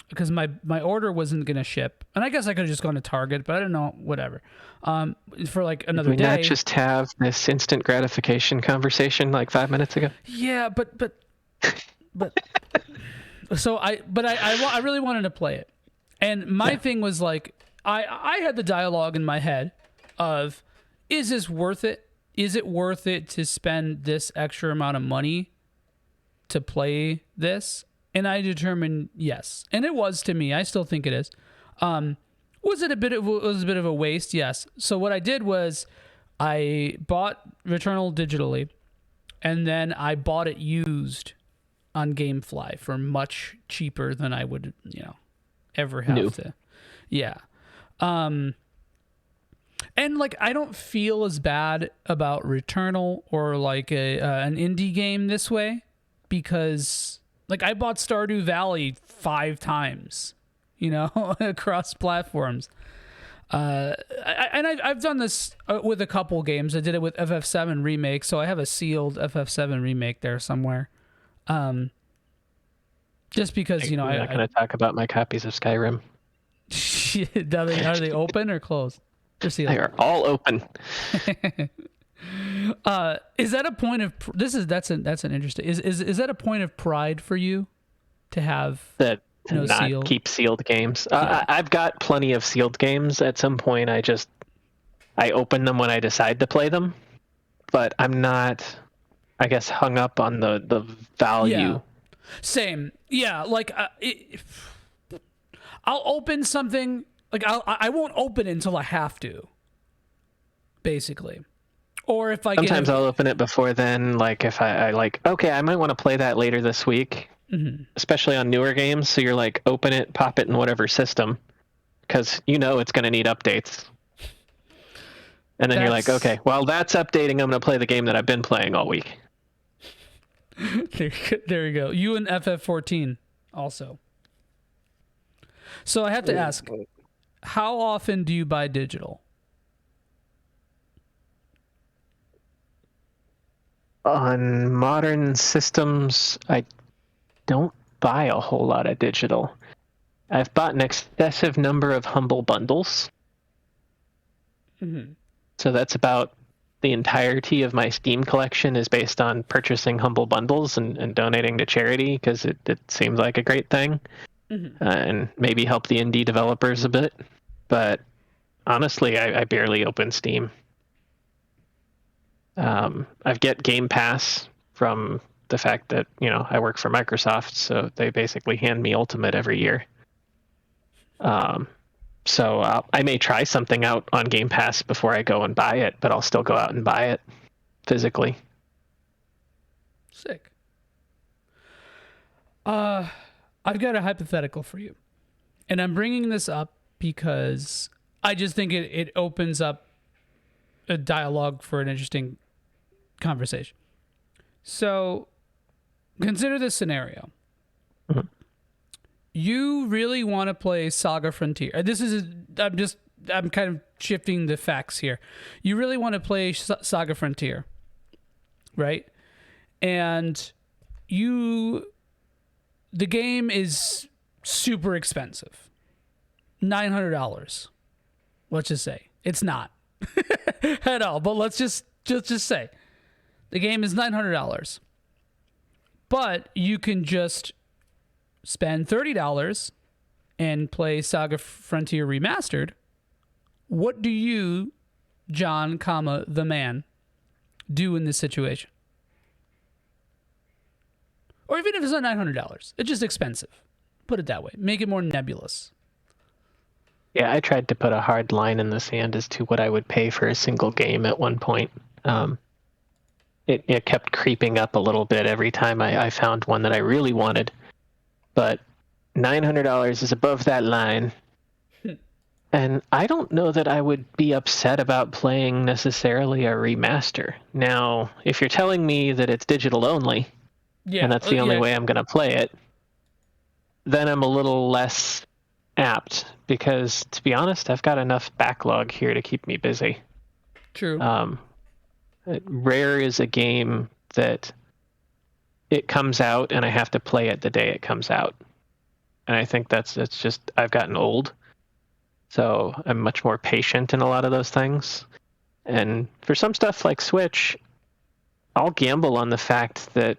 because my order wasn't gonna ship, and I guess I could have just gone to Target, but I don't know, whatever. For like another Did we day. not just have this instant gratification conversation like 5 minutes ago? Yeah, but so I really wanted to play it, and my thing was like I had the dialogue in my head of, is this worth it? Is it worth it to spend this extra amount of money to play this? And I determined yes, and it was to me. I still think it is. Was it a bit of a waste? Yes. So what I did was I bought Returnal digitally, and then I bought it used on GameFly for much cheaper than I would, ever have to. Yeah. And like I don't feel as bad about Returnal or like an indie game this way, because like I bought Stardew Valley 5 times, across platforms. I've done this with a couple games. I did it with FF7 Remake, so I have a sealed FF7 Remake there somewhere. Just because, I'm not going to talk about my copies of Skyrim. Are they open or closed? They are all open. Is that a point of that's an interesting is that a point of pride for you to have that to no not seal? Keep sealed games? I've got plenty of sealed games. At some point, I open them when I decide to play them, but I'm not, I guess, hung up on the value. Yeah. Same. Yeah. Like I'll open something. Like I won't open it until I have to, basically. Or if I sometimes I'll open it before then. Like if I like, okay, I might want to play that later this week, especially on newer games. So you're like, open it, pop it in whatever system, because it's going to need updates. And then you're like, okay, while that's updating, I'm going to play the game that I've been playing all week. There you go. You and FF14 also. So I have to ask, how often do you buy digital? On modern systems, I don't buy a whole lot of digital. I've bought an excessive number of Humble Bundles. So that's about the entirety of my Steam collection is based on purchasing Humble Bundles and donating to charity, because it seems like a great thing. And maybe help the indie developers a bit. But honestly, I barely open Steam. I get Game Pass from the fact that, I work for Microsoft, so they basically hand me Ultimate every year. So I may try something out on Game Pass before I go and buy it, but I'll still go out and buy it physically. Sick. I've got a hypothetical for you, and I'm bringing this up because I just think it opens up a dialogue for an interesting conversation. So consider this scenario. You really want to play Saga Frontier. I'm kind of shifting the facts here. You really want to play Saga Frontier, right? And the game is super expensive. $900. Let's just say. It's not at all, but let's just say the game is $900. But you can just spend $30 and play Saga Frontier Remastered. What do you, John, the man, do in this situation? Or even if it's not $900, it's just expensive. Put it that way. Make it more nebulous. Yeah, I tried to put a hard line in the sand as to what I would pay for a single game at one point. It kept creeping up a little bit every time I found one that I really wanted. But $900 is above that line. And I don't know that I would be upset about playing necessarily a remaster. Now, if you're telling me that it's digital only, and that's the only way I'm going to play it, then I'm a little less apt because, to be honest, I've got enough backlog here to keep me busy. True. Rare is a game that it comes out and I have to play it the day it comes out. And I think that's just, I've gotten old. So I'm much more patient in a lot of those things. And for some stuff like Switch, I'll gamble on the fact that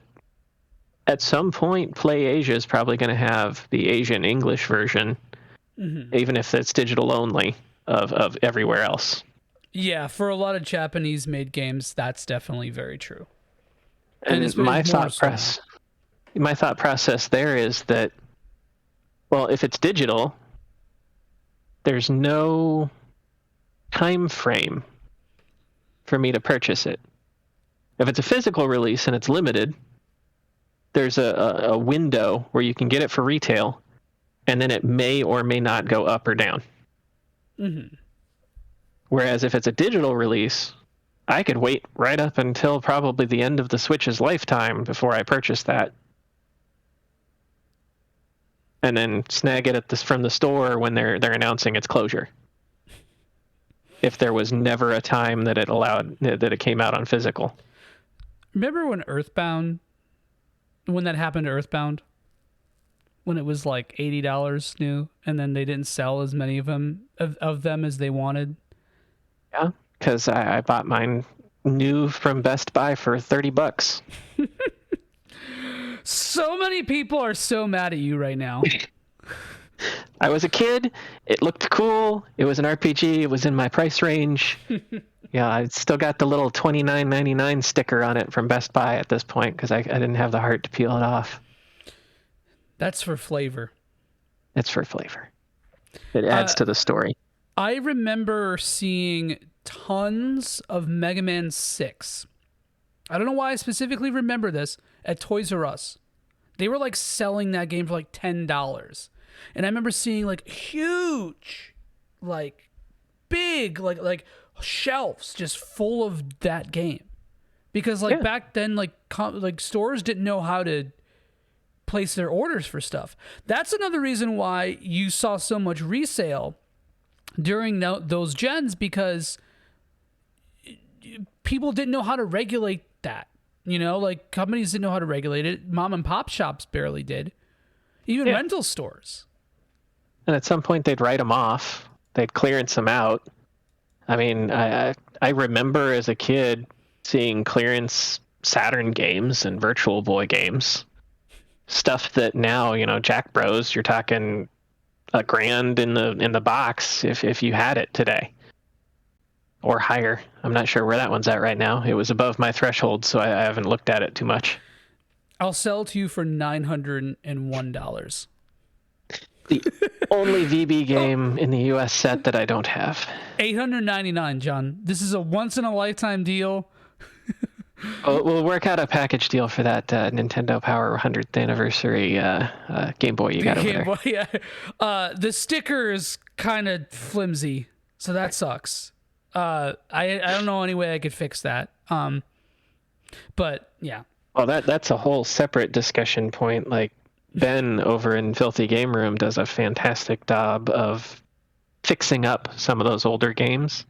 at some point PlayAsia is probably going to have the Asian English version, even if it's digital only, of everywhere else. Yeah, for a lot of Japanese-made games, that's definitely very true. And my thought process there is that, well, if it's digital, there's no time frame for me to purchase it. If it's a physical release and it's limited, there's a window where you can get it for retail, and then it may or may not go up or down. Whereas if it's a digital release, I could wait right up until probably the end of the Switch's lifetime before I purchase that. And then snag it from the store when they're announcing its closure. If there was never a time that it came out on physical. Remember when that happened to Earthbound? When it was like $80 new, and then they didn't sell as many of them as they wanted. Yeah, because I bought mine new from Best Buy for $30. So many people are so mad at you right now. I was a kid. It looked cool. It was an RPG. It was in my price range. Yeah, I still got the little $29.99 sticker on it from Best Buy at this point because I didn't have the heart to peel it off. That's for flavor. It's for flavor. It adds to the story. I remember seeing tons of Mega Man 6. I don't know why I specifically remember this at Toys R Us. They were like selling that game for like $10. And I remember seeing like huge, like big, like shelves just full of that game. Because like back then, like stores didn't know how to place their orders for stuff. That's another reason why you saw so much resale during those gens, because people didn't know how to regulate that. You know, like companies didn't know how to regulate it. Mom and pop shops barely did. Even rental stores. And at some point they'd write them off. They'd clearance them out. I mean, I remember as a kid seeing clearance Saturn games and Virtual Boy games. Stuff that now, you know, Jack Bros, you're talking $1,000 in the box if you had it today. Or higher. I'm not sure where that one's at right now. It was above my threshold, so I haven't looked at it too much. I'll sell it to you for $901. The only VB game in the US set that I don't have. $899, John. This is a once-in-a-lifetime deal. We'll work out a package deal for that Nintendo Power 100th anniversary Game Boy you got over there. Boy, yeah. The sticker is kind of flimsy, so that sucks. I don't know any way I could fix that. But yeah. Well, that's a whole separate discussion point. Like Ben over in Filthy Game Room does a fantastic job of fixing up some of those older games.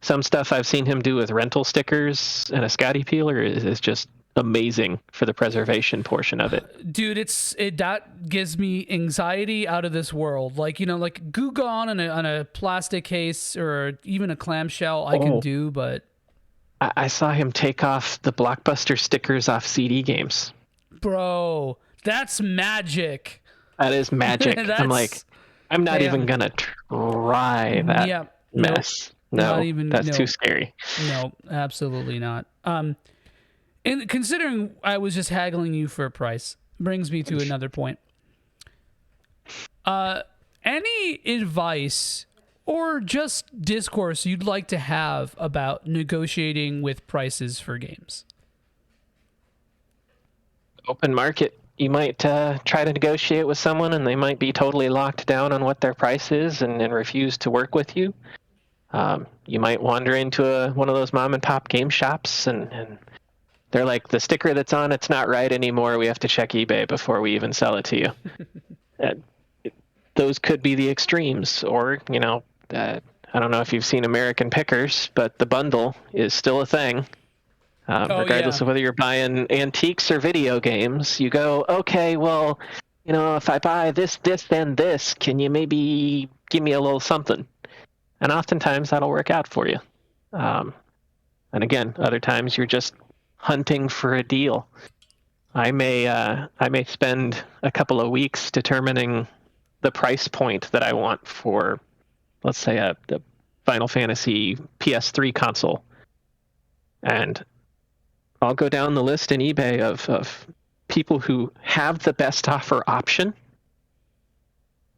Some stuff I've seen him do with rental stickers and a Scotty peeler is just amazing for the preservation portion of it. Dude, that gives me anxiety out of this world. Like, you know, like Goo Gone on a plastic case or even a clamshell I can do, but I saw him take off the Blockbuster stickers off CD games. Bro, that's magic. That is magic. I'm like, I'm not even gonna try that mess. No, that's too scary. No, absolutely not. And considering I was just haggling you for a price, brings me to another point. Any advice or just discourse you'd like to have about negotiating with prices for games? Open market. You might try to negotiate with someone and they might be totally locked down on what their price is and refuse to work with you. You might wander into one of those mom and pop game shops and they're like, the sticker that's on it's not right anymore. We have to check eBay before we even sell it to you. those could be the extremes. Or, I don't know if you've seen American Pickers, but the bundle is still a thing. Regardless of whether you're buying antiques or video games, you go, okay, well, if I buy this, then this, can you maybe give me a little something? And oftentimes that'll work out for you. And again, other times you're just hunting for a deal. I may spend a couple of weeks determining the price point that I want for, let's say, the Final Fantasy PS3 console, and I'll go down the list in eBay of people who have the best offer option,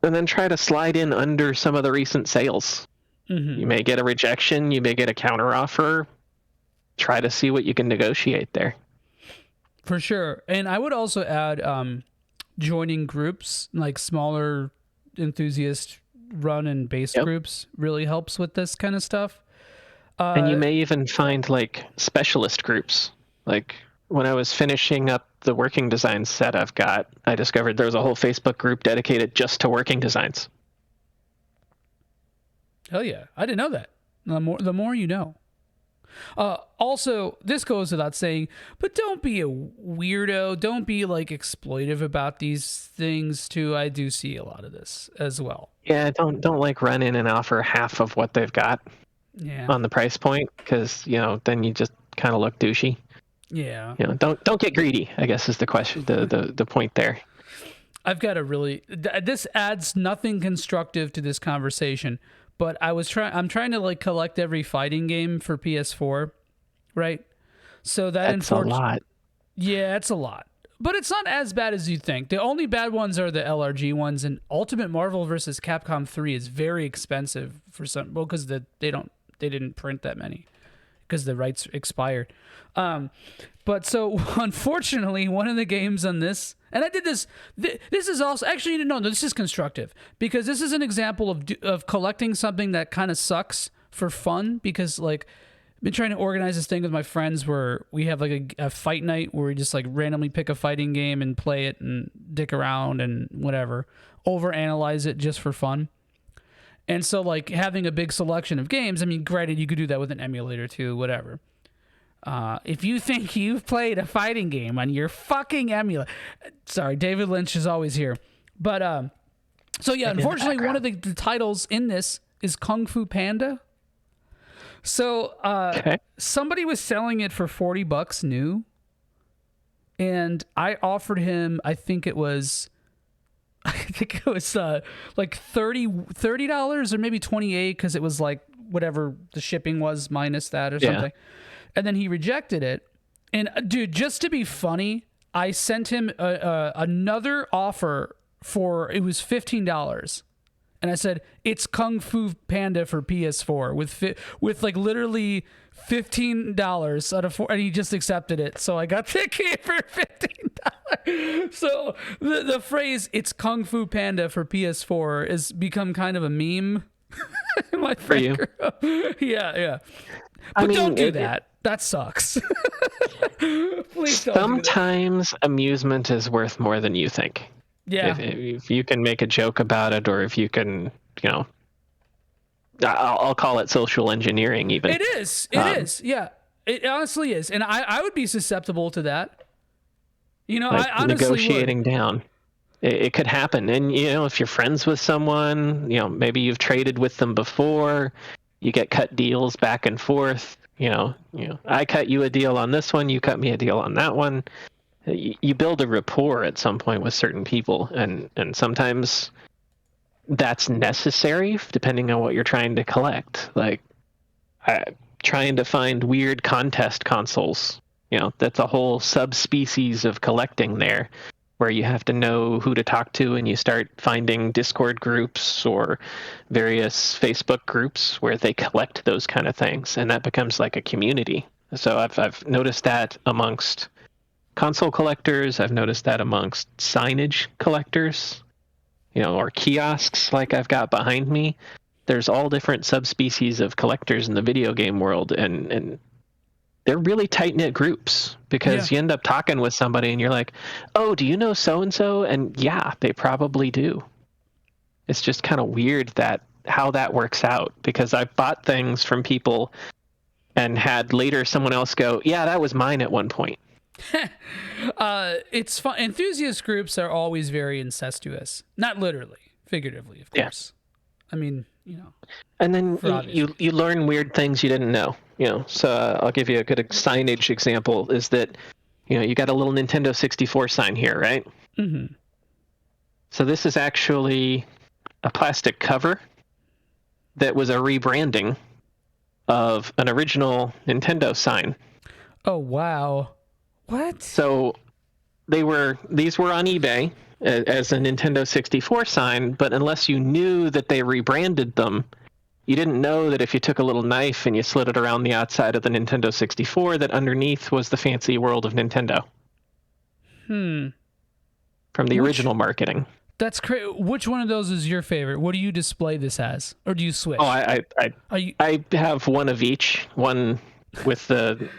and then try to slide in under some of the recent sales. Mm-hmm. You may get a rejection, you may get a counter offer. Try to see what you can negotiate there. For sure. And I would also add joining groups, like smaller enthusiast run and base groups really helps with this kind of stuff. And you may even find like specialist groups. Like when I was finishing up the working design set I've got, I discovered there was a whole Facebook group dedicated just to working designs. Hell yeah. I didn't know that. The more you know. Also, this goes without saying, but don't be a weirdo. Don't be like exploitive about these things too. I do see a lot of this as well. Yeah, don't like run in and offer half of what they've got on the price point, because then you just kind of look douchey. Yeah. Don't get greedy, I guess is the question, the point there. I've got a really this adds nothing constructive to this conversation. But I'm trying to like collect every fighting game for PS4, right? So that's a lot. Yeah, it's a lot. But it's not as bad as you think. The only bad ones are the LRG ones, and Ultimate Marvel vs. Capcom 3 is very expensive for some. Well, because they didn't print that many because the rights expired. But so unfortunately, one of the games on this. And I did this. This is also actually no. This is constructive because this is an example of collecting something that kind of sucks for fun. Because like I've been trying to organize this thing with my friends where we have like a fight night where we just like randomly pick a fighting game and play it and dick around and whatever, overanalyze it just for fun. And so like having a big selection of games. I mean, granted, you could do that with an emulator too, whatever. If you think you've played a fighting game on your fucking emulator, sorry, David Lynch is always here. But so yeah, unfortunately, one of the titles in this is Kung Fu Panda. So somebody was selling it for $40 new, and I offered him. I think it was like $30 or maybe $28 because it was like whatever the shipping was minus that or something. And then he rejected it. And dude, just to be funny, I sent him another offer it was $15. And I said, it's Kung Fu Panda for PS4 with like literally $15 out of 4, and he just accepted it. So I got the game for $15. So the phrase "it's Kung Fu Panda for PS4" has become kind of a meme. My friend group. Yeah. But don't do that. That sucks. Please don't. Sometimes amusement is worth more than you think. Yeah. If you can make a joke about it, or if you can, I'll call it social engineering even. It is. It is. Yeah. It honestly is. And I would be susceptible to that. Like I honestly negotiating would. down. It could happen. And, if you're friends with someone, maybe you've traded with them before, you get cut deals back and forth. I cut you a deal on this one, you cut me a deal on that one. You build a rapport at some point with certain people, and sometimes that's necessary depending on what you're trying to collect. Like trying to find weird contest consoles, that's a whole subspecies of collecting there, where you have to know who to talk to, and you start finding Discord groups or various Facebook groups where they collect those kind of things, and that becomes like a community. So I've noticed that amongst console collectors. I've noticed that amongst signage collectors, or kiosks like I've got behind me. There's all different subspecies of collectors in the video game world, and they're really tight-knit groups because you end up talking with somebody and you're like, oh, do you know so-and-so? And yeah, they probably do. it's just kind of weird that how that works out, because I've bought things from people and had later someone else go, yeah, that was mine at one point. It's fun. Enthusiast groups are always very incestuous. Not literally, figuratively, of course. Yeah. I mean, And then you learn weird things you didn't know. So I'll give you a good signage example. Is that you got a little Nintendo 64 sign here, right? Mm-hmm. So this is actually a plastic cover that was a rebranding of an original Nintendo sign. Oh wow. What? So these were on eBay as a Nintendo 64 sign, but unless you knew that they rebranded them, you didn't know that if you took a little knife and you slid it around the outside of the Nintendo 64, that underneath was the fancy world of Nintendo. From the original marketing. That's crazy. Which one of those is your favorite? What do you display this as, or do you switch? Oh, I have one of each. One with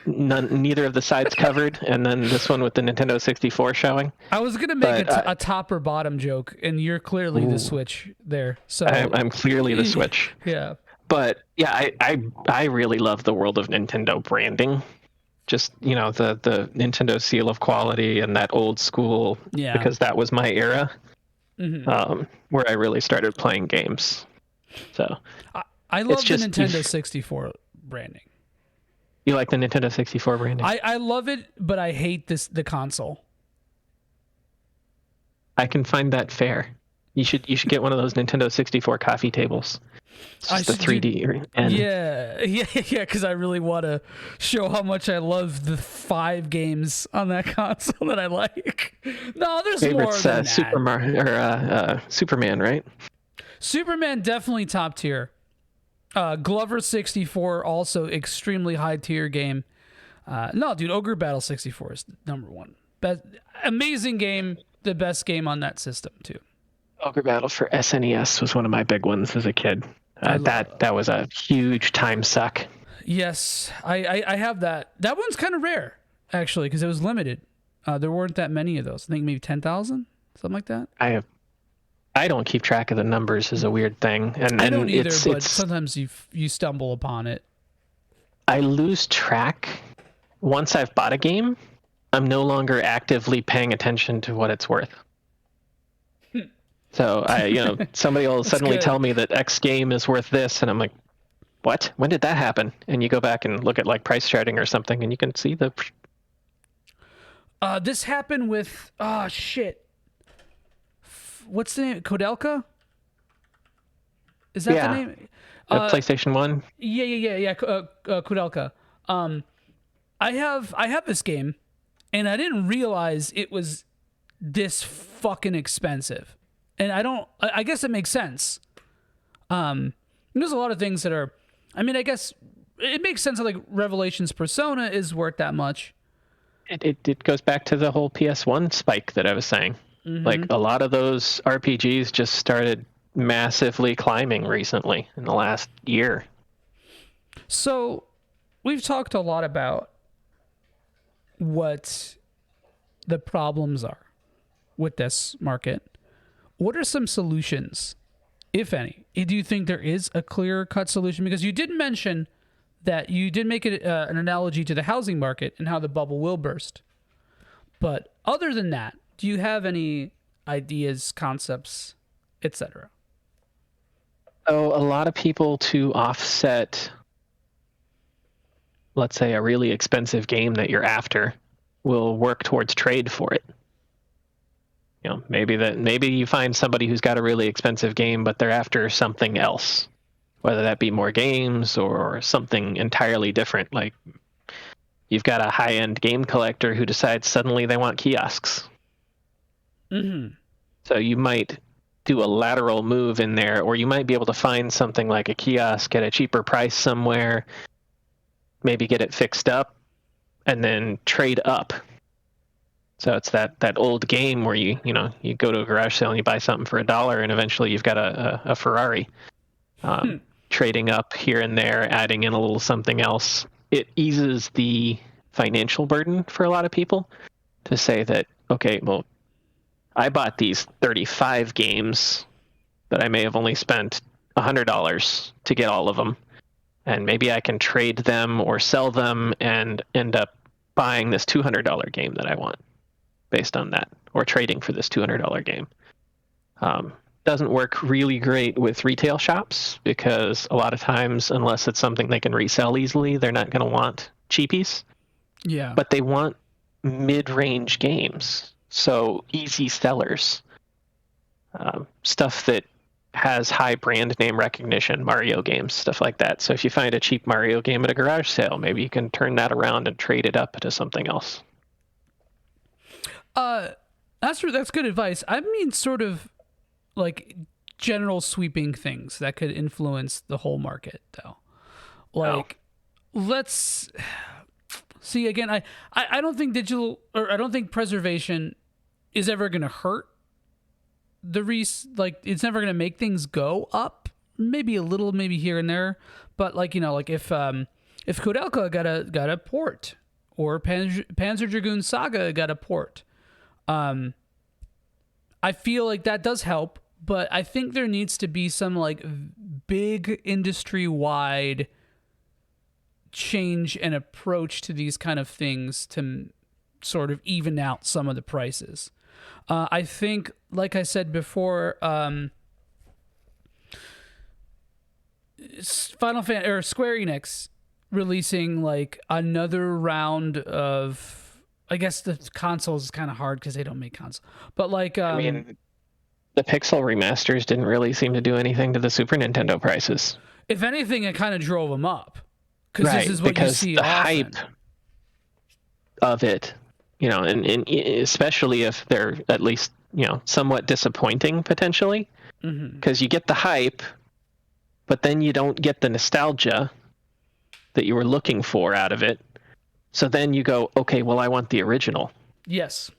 neither of the sides covered, and then this one with the Nintendo 64 showing. I was gonna make a top or bottom joke, and you're clearly the Switch there. So I'm clearly the Switch. Yeah. But yeah, I really love the world of Nintendo branding. Just the Nintendo seal of quality and that old school. Yeah. Because that was my era. Mm-hmm. Where I really started playing games. So I love the Nintendo 64 branding. You like the Nintendo 64 branding? I love it, but I hate the console. I can find that fair. You should get one of those Nintendo 64 coffee tables. It's just the 3D. Yeah, because I really want to show how much I love the 5 games on that console that I like. No, there's more than that. Superman, right? Superman definitely top tier. Glover 64 also extremely high tier game. No, dude, Ogre Battle 64 is number one. Amazing game, the best game on that system too. Ogre Battle for SNES was one of my big ones as a kid. That was a huge time suck. Yes, I have that. That one's kind of rare, actually, because it was limited. There weren't that many of those. I think maybe 10,000, something like that. I don't keep track of the numbers is a weird thing. And I don't either, but sometimes you stumble upon it. I lose track. Once I've bought a game, I'm no longer actively paying attention to what it's worth. So somebody will suddenly tell me that X game is worth this, and I'm like, what? When did that happen? And you go back and look at like price charting or something, and you can see the. This happened with shit. What's the name? Kodelka? Is that the name? PlayStation 1. Yeah. Kodelka. I have this game, and I didn't realize it was this fucking expensive. And I guess it makes sense. There's a lot of things that are, I guess it makes sense that like Revelations Persona is worth that much. It goes back to the whole PS1 spike that I was saying. Mm-hmm. Like a lot of those RPGs just started massively climbing recently in the last year. So we've talked a lot about what the problems are with this market. What are some solutions, if any? Do you think there is a clear-cut solution? Because you did mention that you did make it an analogy to the housing market and how the bubble will burst. But other than that, do you have any ideas, concepts, etc.? So a lot of people to offset, let's say, a really expensive game that you're after, will work towards trade for it. Maybe you find somebody who's got a really expensive game, but they're after something else, whether that be more games or something entirely different. Like you've got a high-end game collector who decides suddenly they want kiosks. Mm-hmm. So you might do a lateral move in there, or you might be able to find something like a kiosk at a cheaper price somewhere, maybe get it fixed up, and then trade up. So it's that old game where you go to a garage sale and you buy something for $1, and eventually you've got a Ferrari. Trading up here and there, adding in a little something else. It eases the financial burden for a lot of people to say that, okay, well, I bought these 35 games but I may have only spent $100 to get all of them. And maybe I can trade them or sell them and end up buying this $200 game that I want based on that, or trading for this $200 game. Doesn't work really great with retail shops because a lot of times, unless it's something they can resell easily, they're not going to want cheapies. Yeah. But they want mid-range games, so easy sellers. Stuff that has high brand name recognition, Mario games, stuff like that. So if you find a cheap Mario game at a garage sale, maybe you can turn that around and trade it up to something else. That's good advice. I mean, sort of like general sweeping things that could influence the whole market, though. Like, let's see again. I don't think I don't think preservation is ever going to hurt it's never going to make things go up. Maybe a little, maybe here and there, but like if Koudelka got a port, or Panzer Dragoon Saga got a port, I feel like that does help. But I think there needs to be some like big industry wide change and approach to these kind of things to sort of even out some of the prices. I think, like I said before, Square Enix releasing like another round of, I guess the consoles is kind of hard because they don't make consoles, but like I mean, the Pixel remasters didn't really seem to do anything to the Super Nintendo prices. If anything, it kind of drove them up, because this is what you see the often. hype of it. And especially if they're at least, somewhat disappointing potentially, because you get the hype, but then you don't get the nostalgia that you were looking for out of it. So then you go, okay, well, I want the original. Yes,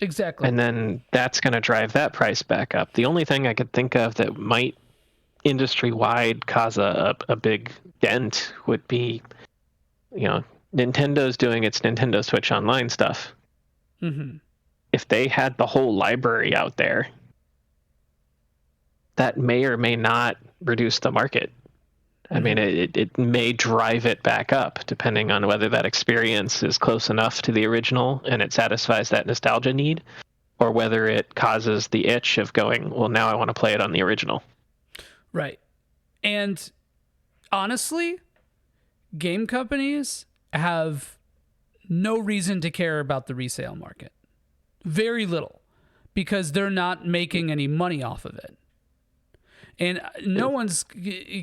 exactly. And then that's going to drive that price back up. The only thing I could think of that might industry-wide cause a big dent would be, Nintendo's doing its Nintendo Switch Online stuff. If they had the whole library out there, that may or may not reduce the market. I mean, it may drive it back up, depending on whether that experience is close enough to the original and it satisfies that nostalgia need, or whether it causes the itch of going, well, now I want to play it on the original. Right. And honestly, game companies have no reason to care about the resale market. Very little, because they're not making any money off of it. And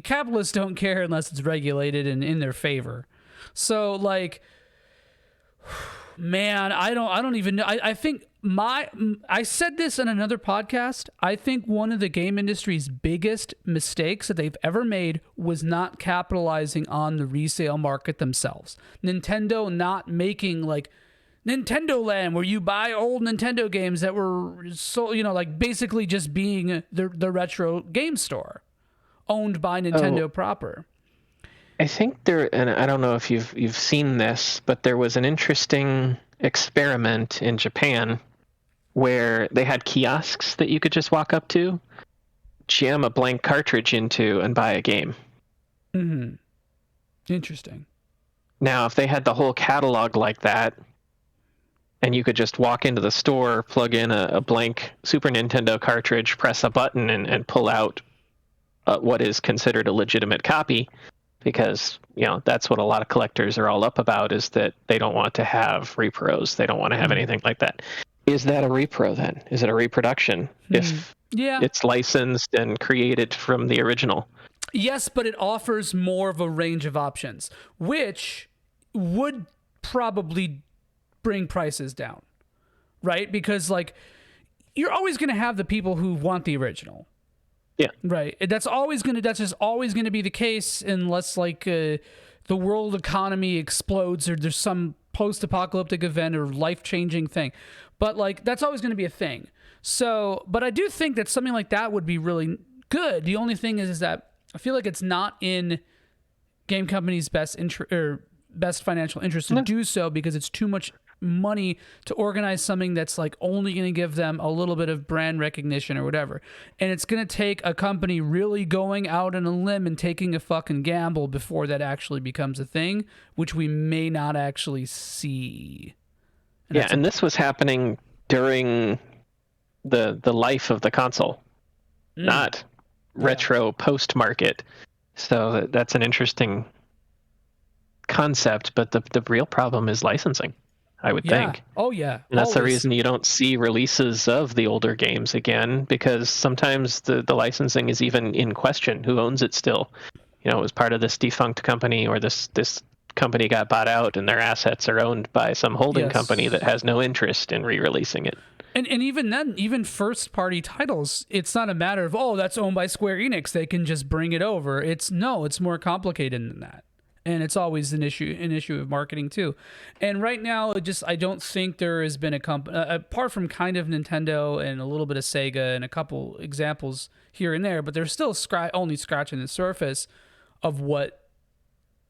capitalists don't care unless it's regulated and in their favor. So like, man, I don't even know. I think I said this in another podcast. I think one of the game industry's biggest mistakes that they've ever made was not capitalizing on the resale market themselves. Nintendo not making like Nintendo Land, where you buy old Nintendo games that were sold, like basically just being the retro game store owned by Nintendo proper. I think and I don't know if you've seen this, but there was an interesting experiment in Japan where they had kiosks that you could just walk up to, jam a blank cartridge into, and buy a game. Interesting. Now, if they had the whole catalog like that, and you could just walk into the store, plug in a blank Super Nintendo cartridge, press a button, and pull out what is considered a legitimate copy, because that's what a lot of collectors are all up about, is that they don't want to have repros. They don't want to have anything like that. Is that a repro then? Is it a reproduction if it's licensed and created from the original? Yes, but it offers more of a range of options, which would probably bring prices down, right? Because like, you're always going to have the people who want the original. Yeah. Right. That's just always going to be the case, unless like the world economy explodes or there's some post-apocalyptic event or life-changing thing. But like, that's always going to be a thing. So, but I do think that something like that would be really good. The only thing is that I feel like it's not in game companies' best financial interest to do so, because it's too much money to organize something that's like only going to give them a little bit of brand recognition or whatever. And it's going to take a company really going out on a limb and taking a fucking gamble before that actually becomes a thing, which we may not actually see. And this was happening during the life of the console, not retro post-market. So that's an interesting concept, but the real problem is licensing, I would think. Oh yeah. And that's the reason you don't see releases of the older games again, because sometimes the licensing is even in question. Who owns it still? You know, it was part of this defunct company, or this company got bought out and their assets are owned by some holding company that has no interest in re-releasing it. And even then, even first party titles, it's not a matter of, oh, that's owned by Square Enix, they can just bring it over. It's more complicated than that. And it's always an issue of marketing too. And right now, I don't think there has been a company, apart from kind of Nintendo and a little bit of Sega and a couple examples here and there, but they're still only scratching the surface of what,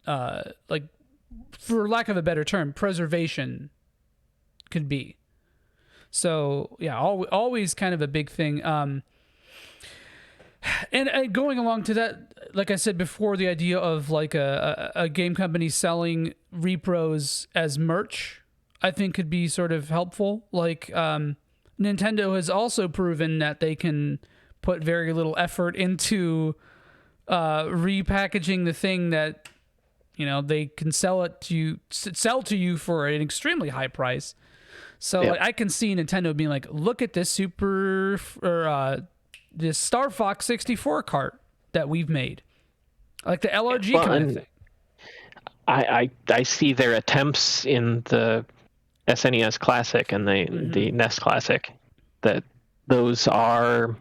like, for lack of a better term, preservation could be. So yeah, always kind of a big thing. And going along to that, like I said before, the idea of like a game company selling repros as merch, I think could be sort of helpful. Like Nintendo has also proven that they can put very little effort into repackaging the thing that, you know, they can sell to you for an extremely high price. So like, I can see Nintendo being like, look at this this Star Fox 64 cart that we've made, like the LRG kind of thing. I see their attempts in the SNES Classic and the NES Classic, that those are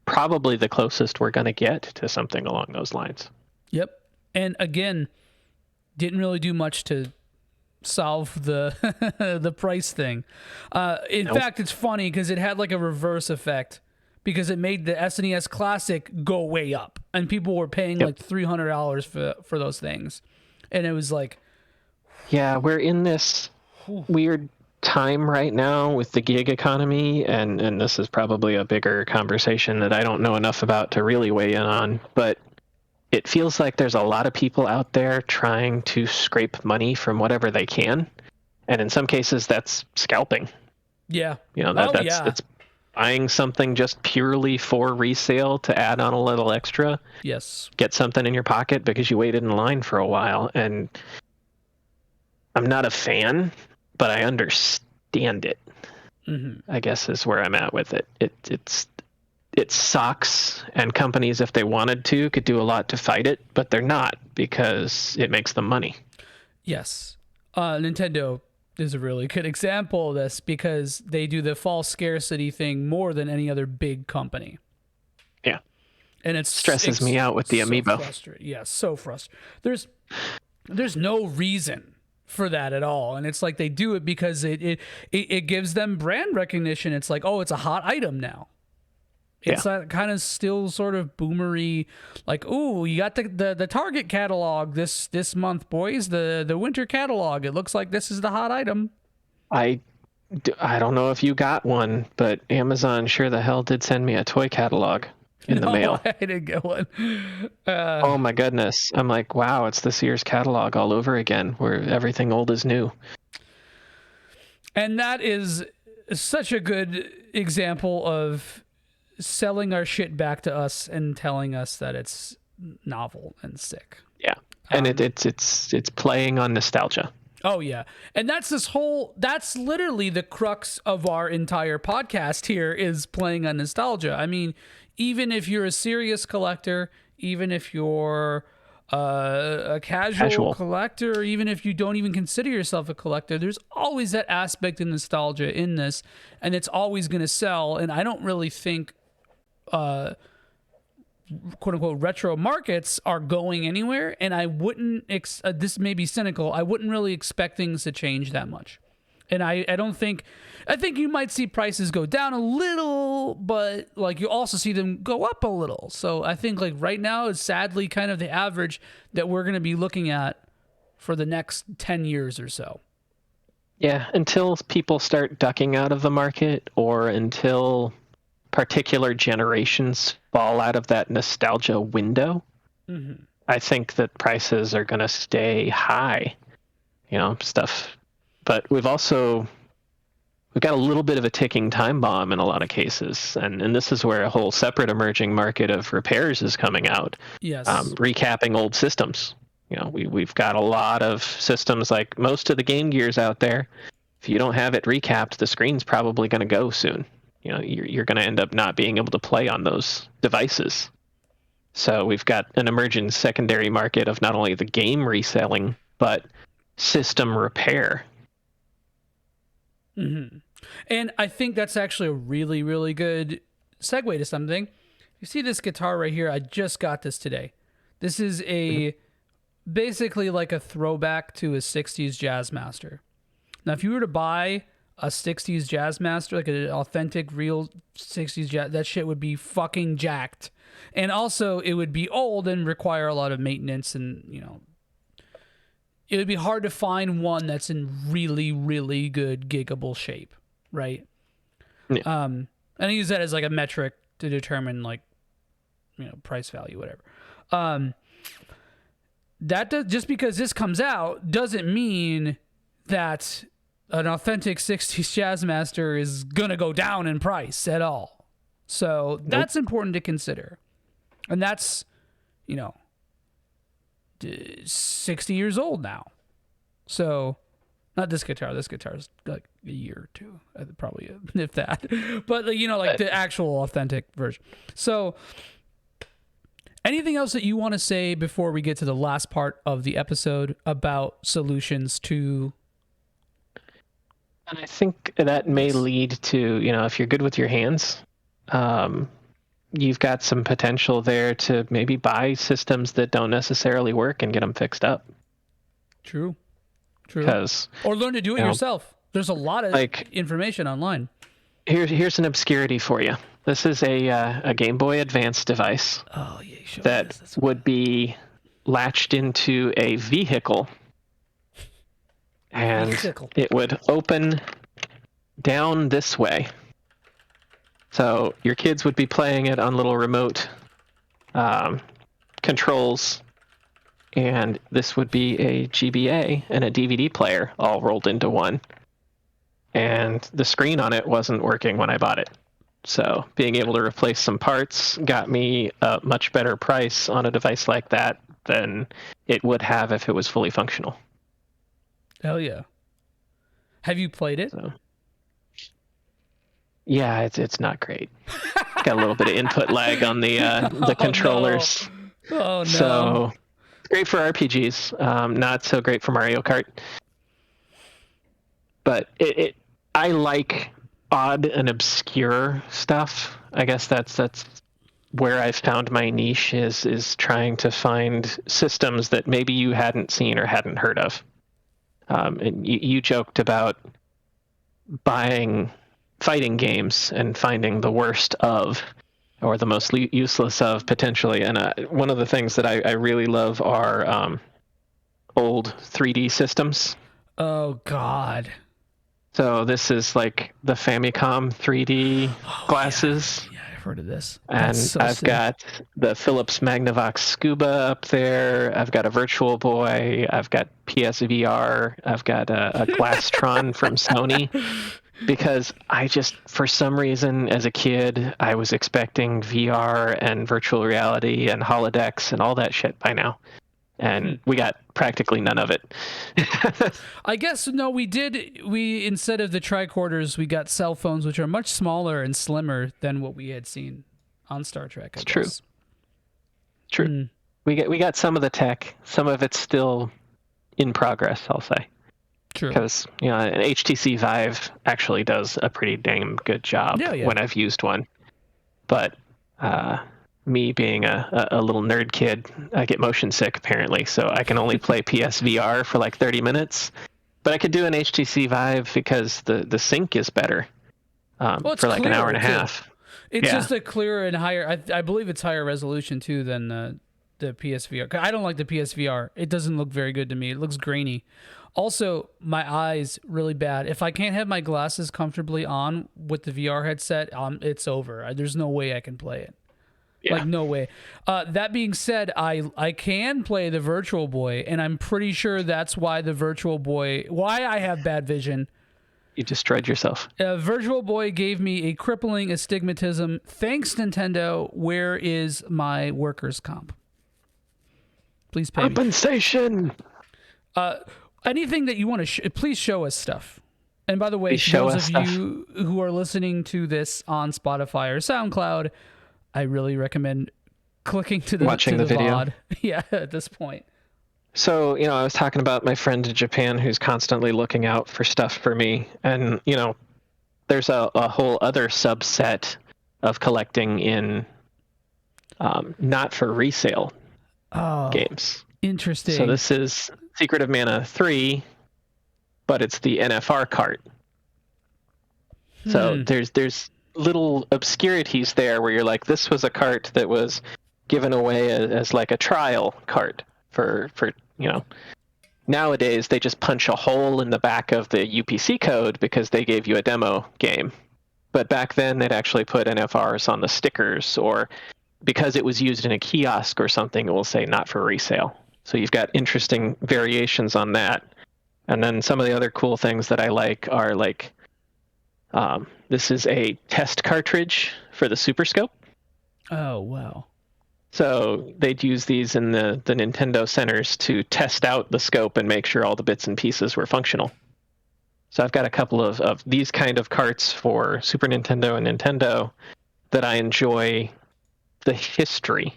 probably the closest we're going to get to something along those lines. Yep. And again, didn't really do much to solve the the price thing. In fact, it's funny because it had like a reverse effect, because it made the SNES Classic go way up, and people were paying like $300 for those things, and it was like, we're in this weird time right now with the gig economy, and this is probably a bigger conversation that I don't know enough about to really weigh in on, but it feels like there's a lot of people out there trying to scrape money from whatever they can, and in some cases that's scalping. Yeah, you know, that's buying something just purely for resale to add on a little extra. Yes. Get something in your pocket because you waited in line for a while. And I'm not a fan, but I understand it. I guess is where I'm at with it. It sucks, and companies, if they wanted to, could do a lot to fight it, but they're not, because it makes them money. Yes. Nintendo is a really good example of this, because they do the false scarcity thing more than any other big company. Yeah. And it stresses me out with the amiibo. Yeah, so frustrating. There's no reason for that at all. And it's like they do it because it gives them brand recognition. It's like, oh, it's a hot item now. It's that kind of still sort of boomery, like, ooh, you got the Target catalog this month, boys. The winter catalog. It looks like this is the hot item. I don't know if you got one, but Amazon sure the hell did send me a toy catalog in the mail. I didn't get one. Oh my goodness. I'm like, wow, it's this year's catalog all over again, where everything old is new. And that is such a good example of selling our shit back to us and telling us that it's novel and sick. Yeah. And it's playing on nostalgia. Oh yeah. And that's literally the crux of our entire podcast here, is playing on nostalgia. I mean, even if you're a serious collector, even if you're a casual collector, even if you don't even consider yourself a collector, there's always that aspect of nostalgia in this, and it's always going to sell. And I don't really think quote unquote retro markets are going anywhere, and I wouldn't this may be cynical, I wouldn't really expect things to change that much. And I think you might see prices go down a little, but like you also see them go up a little. So I think like right now is sadly kind of the average that we're going to be looking at for the next 10 years or so. Yeah, until people start ducking out of the market, or until particular generations fall out of that nostalgia window, I think that prices are going to stay high. Stuff. But we've got a little bit of a ticking time bomb in a lot of cases, and this is where a whole separate emerging market of repairs is coming out. Yes. Recapping old systems. We've got a lot of systems, like most of the Game Gears out there. If you don't have it recapped, the screen's probably going to go soon. You're going to end up not being able to play on those devices. So we've got an emerging secondary market of not only the game reselling, but system repair. And I think that's actually a really, really good segue to something. You see this guitar right here? I just got this today. This is basically like a throwback to a 60s Jazzmaster. Now, if you were to buy a 60s Jazzmaster, like an authentic, real 60s Jazz, that shit would be fucking jacked. And also, it would be old and require a lot of maintenance, and, it would be hard to find one that's in really, really good giggable shape, right? Yeah. And I use that as like a metric to determine, like, price value, whatever. Just because this comes out doesn't mean that an authentic 60s Jazzmaster is going to go down in price at all. So that's important to consider. And that's, 60 years old now. So, not this guitar. This guitar is like a year or two, probably, if that. But, the actual authentic version. So, anything else that you want to say before we get to the last part of the episode about solutions to... And I think that may lead to, if you're good with your hands, you've got some potential there to maybe buy systems that don't necessarily work and get them fixed up. True. Or learn to do it yourself. There's a lot of information online. Here's an obscurity for you. This is a Game Boy Advance device that would be latched into a vehicle, and it would open down this way. So your kids would be playing it on little remote controls, and this would be a GBA and a DVD player all rolled into one. And the screen on it wasn't working when I bought it. So being able to replace some parts got me a much better price on a device like that than it would have if it was fully functional. Hell yeah. Have you played it? So, yeah, it's not great. Got a little bit of input lag on the controllers. No. Oh no. So great for RPGs, not so great for Mario Kart. But I like odd and obscure stuff. I guess that's where I've found my niche is trying to find systems that maybe you hadn't seen or hadn't heard of. And you joked about buying fighting games and finding the worst of, or the most useless of, potentially. And one of the things that I really love are old 3D systems. Oh God. So this is like the Famicom 3D glasses. Yeah, I've heard of this. And so I've sick. got the Philips Magnavox Scuba up there. I've got a Virtual Boy. I've got PSVR. I've got a Glastron from Sony. Because for some reason, as a kid, I was expecting VR and virtual reality and holodecks and all that shit by now. And we got practically none of it. I guess, no, we instead of the tricorders, we got cell phones, which are much smaller and slimmer than what we had seen on Star Trek. I guess. True. We got some of the tech. Some of it's still in progress, I'll say. True. Because, an HTC Vive actually does a pretty damn good job when I've used one. But me being a little nerd kid, I get motion sick apparently, so I can only play PSVR for like 30 minutes. But I could do an HTC Vive because the sync is better for like an hour and a half. It's just a clearer and higher. I believe it's higher resolution too than the PSVR. I don't like the PSVR. It doesn't look very good to me. It looks grainy. Also, my eyes really bad. If I can't have my glasses comfortably on with the VR headset, it's over. There's no way I can play it. Yeah. Like, no way. That being said, I can play the Virtual Boy, and I'm pretty sure that's why why I have bad vision. You destroyed yourself. Virtual Boy gave me a crippling astigmatism. Thanks, Nintendo. Where is my workers' comp? Please pay me. Compensation. Anything that you want to please show us stuff. And by the way, Please show those us of stuff. you who are listening to this on Spotify or SoundCloud, I really recommend clicking to the Watching the video. VOD. Yeah, at this point. So, I was talking about my friend in Japan who's constantly looking out for stuff for me. And, there's a whole other subset of collecting in not for resale games. Interesting. So this is Secret of Mana 3, but it's the NFR cart. So there's little obscurities there where you're like, this was a cart that was given away as like a trial cart for nowadays they just punch a hole in the back of the UPC code because they gave you a demo game. But back then they'd actually put NFRs on the stickers, or because it was used in a kiosk or something, it will say not for resale. So you've got interesting variations on that. And then some of the other cool things that I like are like, this is a test cartridge for the Super Scope. Oh, wow. So they'd use these in the Nintendo centers to test out the scope and make sure all the bits and pieces were functional. So I've got a couple of these kind of carts for Super Nintendo and Nintendo that I enjoy the history.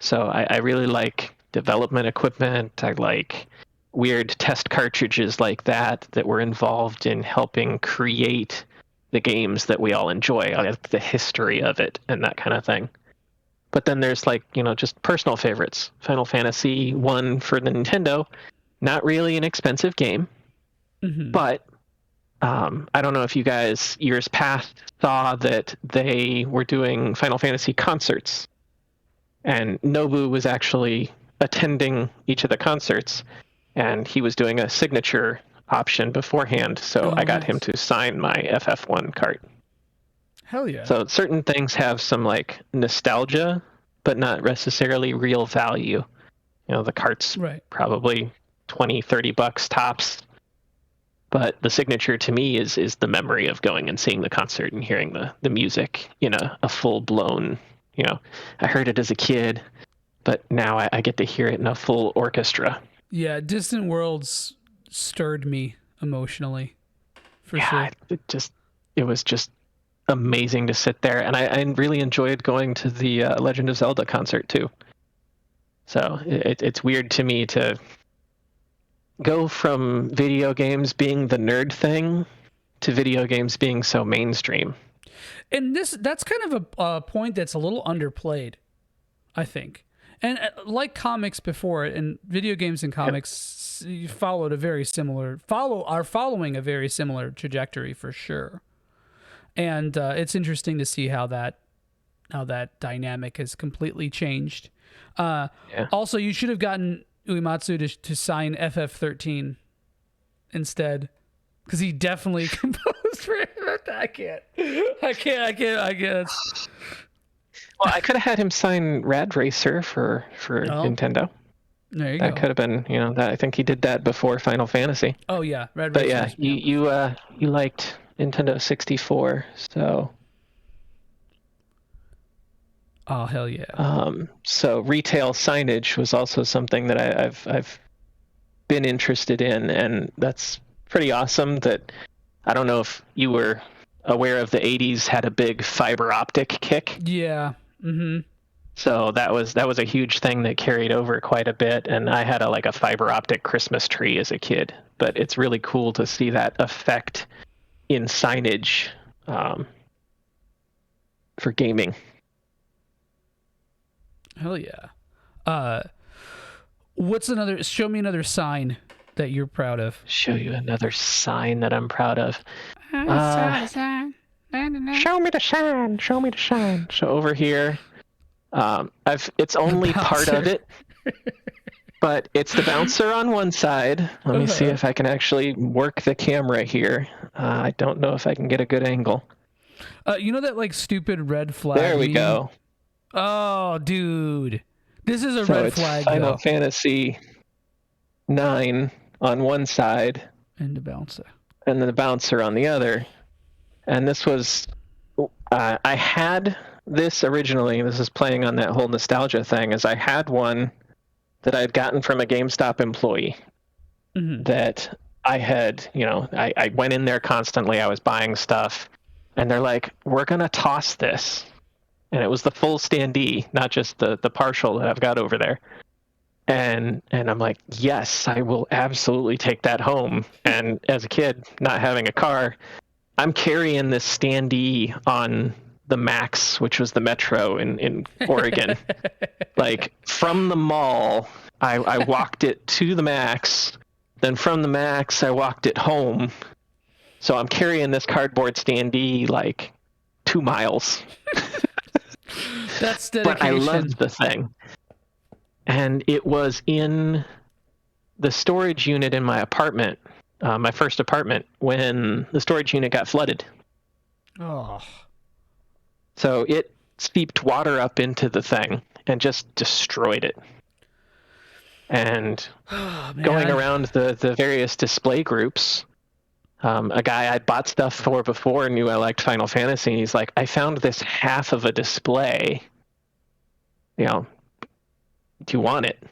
So I really like development equipment. I like weird test cartridges like that were involved in helping create the games that we all enjoy. I like the history of it and that kind of thing. But then there's like, just personal favorites. Final Fantasy 1 for the Nintendo, not really an expensive game, but I don't know if you guys years past saw that they were doing Final Fantasy concerts, and Nobu was actually attending each of the concerts, and he was doing a signature option beforehand, so I got him to sign my FF1 cart. Hell yeah. So certain things have some like nostalgia, but not necessarily real value. The cart's probably $20-$30 tops. But the signature to me is the memory of going and seeing the concert and hearing the music in a full-blown, I heard it as a kid, but now I get to hear it in a full orchestra. Yeah, Distant Worlds stirred me emotionally, for sure. It was just amazing to sit there, and I really enjoyed going to the Legend of Zelda concert too. So it's weird to me to go from video games being the nerd thing to video games being so mainstream. And that's kind of a point that's a little underplayed, I think. And like comics before, and video games and comics followed are following a very similar trajectory for sure. And it's interesting to see how that dynamic has completely changed. Also, you should have gotten Uematsu to sign FF13 instead, because he definitely composed for it. I can't. Well, I could have had him sign Rad Racer for Nintendo. There you that go. could have been, that I think he did that before Final Fantasy. Oh yeah, Rad But Racer. yeah, you liked Nintendo 64, so. Oh hell yeah. So retail signage was also something that I've been interested in, and that's pretty awesome. That I don't know if you were aware of, the 80s had a big fiber optic kick. Yeah. Mm-hmm. So that was a huge thing that carried over quite a bit, and I had a fiber optic Christmas tree as a kid. But it's really cool to see that effect in signage for gaming. Hell yeah. Show me another sign that you're proud of. Show you another sign that I'm proud of. Show me the sign. Show me the sign. So over here, It's only part of bouncer. it, but it's the bouncer on one side. Let me see if I can actually work the camera here. I don't know if I can get a good angle. You know that like stupid red flag There we meme? go. Oh, dude. This is a So red it's flag, Final though. Fantasy 9 on one side, And the bouncer. and then the bouncer on the other. And this was, I had this originally. This is playing on that whole nostalgia thing. Is I had one that I had gotten from a GameStop employee that I had, I went in there constantly. I was buying stuff, and they're like, "We're gonna toss this," and it was the full standee, not just the partial that I've got over there. And I'm like, yes, I will absolutely take that home. And as a kid, not having a car, I'm carrying this standee on the Max, which was the Metro in Oregon. Like from the mall, I walked it to the Max. Then from the Max, I walked it home. So I'm carrying this cardboard standee like 2 miles. That's dedication. But I loved the thing. And it was in the storage unit in my apartment, my first apartment, when the storage unit got flooded. Oh. So it seeped water up into the thing and just destroyed it. And going around the various display groups, a guy I'd bought stuff for before knew I liked Final Fantasy, and he's like, I found this half of a display. Do you want it?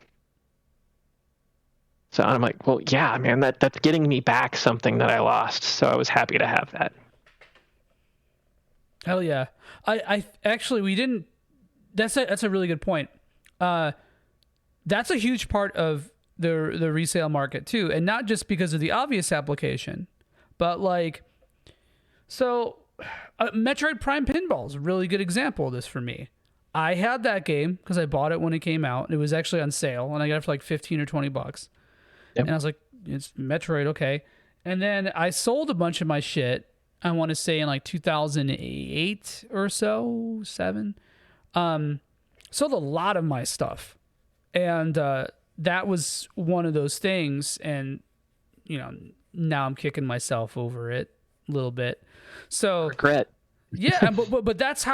So I'm like, well, yeah, man, that's getting me back something that I lost. So I was happy to have that. Hell yeah. I actually, we didn't, that's a really good point. That's a huge part of the resale market too. And not just because of the obvious application, but like, so Metroid Prime Pinball is a really good example of this for me. I had that game because I bought it when it came out. It was actually on sale, and I got it for like $15 or $20. Yep. And I was like, it's Metroid, okay. And then I sold a bunch of my shit, I want to say in like 2008 or so, 7. Sold a lot of my stuff. And that was one of those things. And, now I'm kicking myself over it a little bit. So regret. Yeah, but that's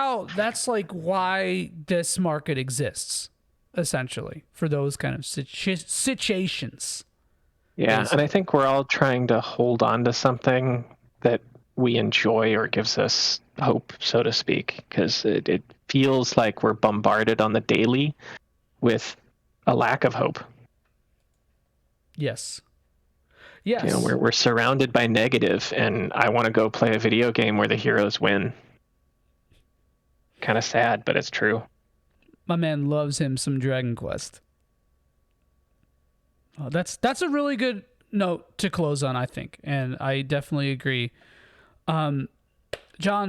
like why this market exists, essentially, for those kind of situations. Yeah, and I think we're all trying to hold on to something that we enjoy or gives us hope, so to speak, because it feels like we're bombarded on the daily with a lack of hope. Yes. Yes. We're surrounded by negative, and I want to go play a video game where the heroes win. Kind of sad, but it's true. My man loves him some Dragon Quest. Oh, that's a really good note to close on, I think, and I definitely agree. John,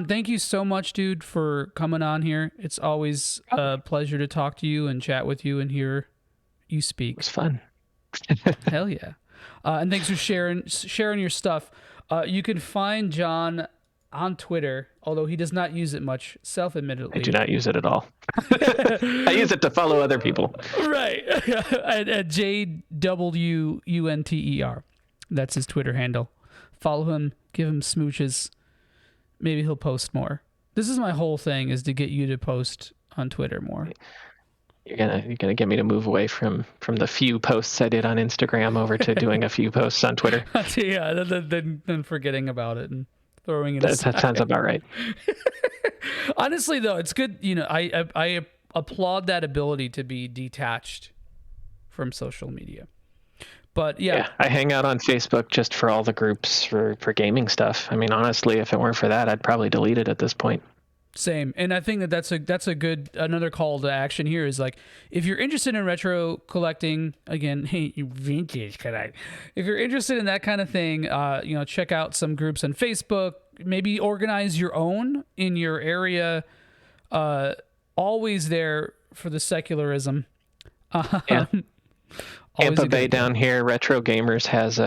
thank you so much, dude, for coming on here. It's always a pleasure to talk to you and chat with you and hear you speak. It was fun. Hell yeah. And thanks for sharing your stuff. You can find John on Twitter, although he does not use it much, self-admittedly. I do not use it at all. I use it to follow other people. Right. at JWUNTER. That's his Twitter handle. Follow him, give him smooches. Maybe he'll post more. This is my whole thing, is to get you to post on Twitter more. You're gonna get me to move away from the few posts I did on Instagram over to doing a few posts on Twitter. Yeah, then forgetting about it and throwing it aside. That sounds about right. Honestly, though, it's good. I applaud that ability to be detached from social media. But yeah, I hang out on Facebook just for all the groups for gaming stuff. I mean, honestly, if it weren't for that, I'd probably delete it at this point. Same. And I think that's a good, another call to action here is like, if you're interested in retro collecting, again, vintage collect. If you're interested in that kind of thing, check out some groups on Facebook, maybe organize your own in your area. Always there for the secularism. Yeah. Tampa Bay down here, Retro Gamers has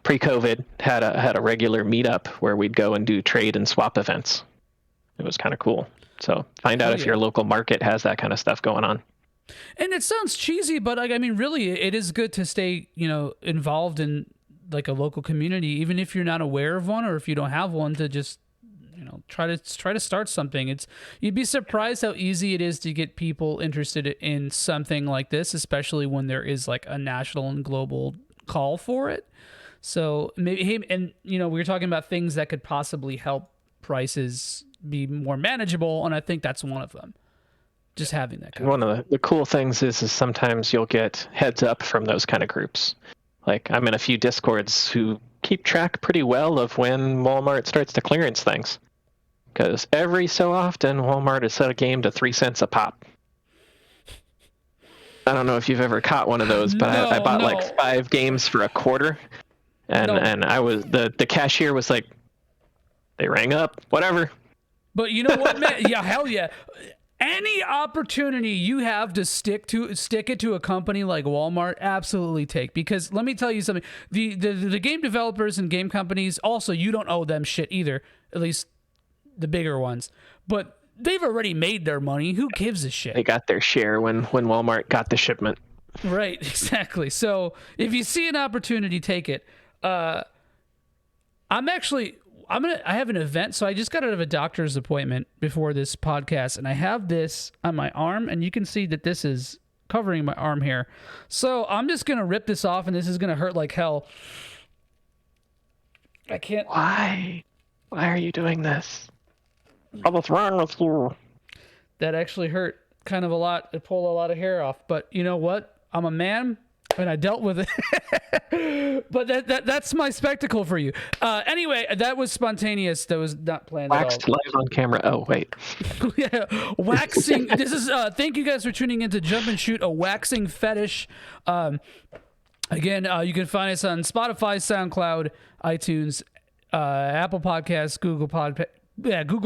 pre-COVID had a regular meetup where we'd go and do trade and swap events. It was kind of cool. So find out Hell if yeah. your local market has that kind of stuff going on. And it sounds cheesy, but like, I mean, really, it is good to stay, involved in like a local community, even if you're not aware of one or if you don't have one, to just, try to start something. You'd be surprised how easy it is to get people interested in something like this, especially when there is like a national and global call for it. So maybe, and we were talking about things that could possibly help prices be more manageable, and I think that's one of them. Just having that. And one of the cool things is sometimes you'll get heads up from those kind of groups. Like I'm in a few Discords who keep track pretty well of when Walmart starts to clearance things. Because every so often Walmart has set a game to 3 cents a pop. I don't know if you've ever caught one of those, but I bought like 5 games for $0.25, and I was the cashier was like, they rang up, whatever. But you know what, man? Yeah, hell yeah. Any opportunity you have to stick it to a company like Walmart, absolutely take. Because let me tell you something: the game developers and game companies, also, you don't owe them shit either. At least the bigger ones. But they've already made their money. Who gives a shit? They got their share when Walmart got the shipment. Right, exactly. So if you see an opportunity, take it. I have an event, so I just got out of a doctor's appointment before this podcast, and I have this on my arm, and you can see that this is covering my arm here. So I'm just gonna rip this off, and this is gonna hurt like hell. I can't. Why are you doing this? What's wrong with you? That actually hurt kind of a lot. It pulled a lot of hair off, but you know what? I'm a man, and I dealt with it. But that's my spectacle for you. Anyway, that was spontaneous. That was not planned Waxed at all. live on camera. Oh, wait. Yeah, waxing. This is. Thank you guys for tuning in to Jump and Shoot, a waxing fetish. Again, you can find us on Spotify, SoundCloud, iTunes, Apple Podcasts, Google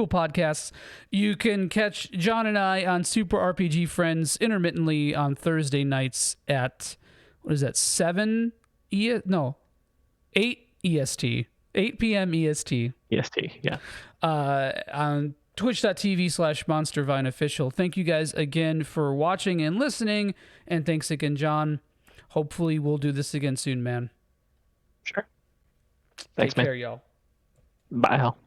Podcasts. You can catch John and I on Super RPG Friends intermittently on Thursday nights at, what is that, 8 EST. 8 p.m. EST. EST, yeah. On twitch.tv/MonsterVineOfficial. Thank you guys again for watching and listening. And thanks again, John. Hopefully we'll do this again soon, man. Sure. Thanks, Take man. care, y'all. Bye, Hal.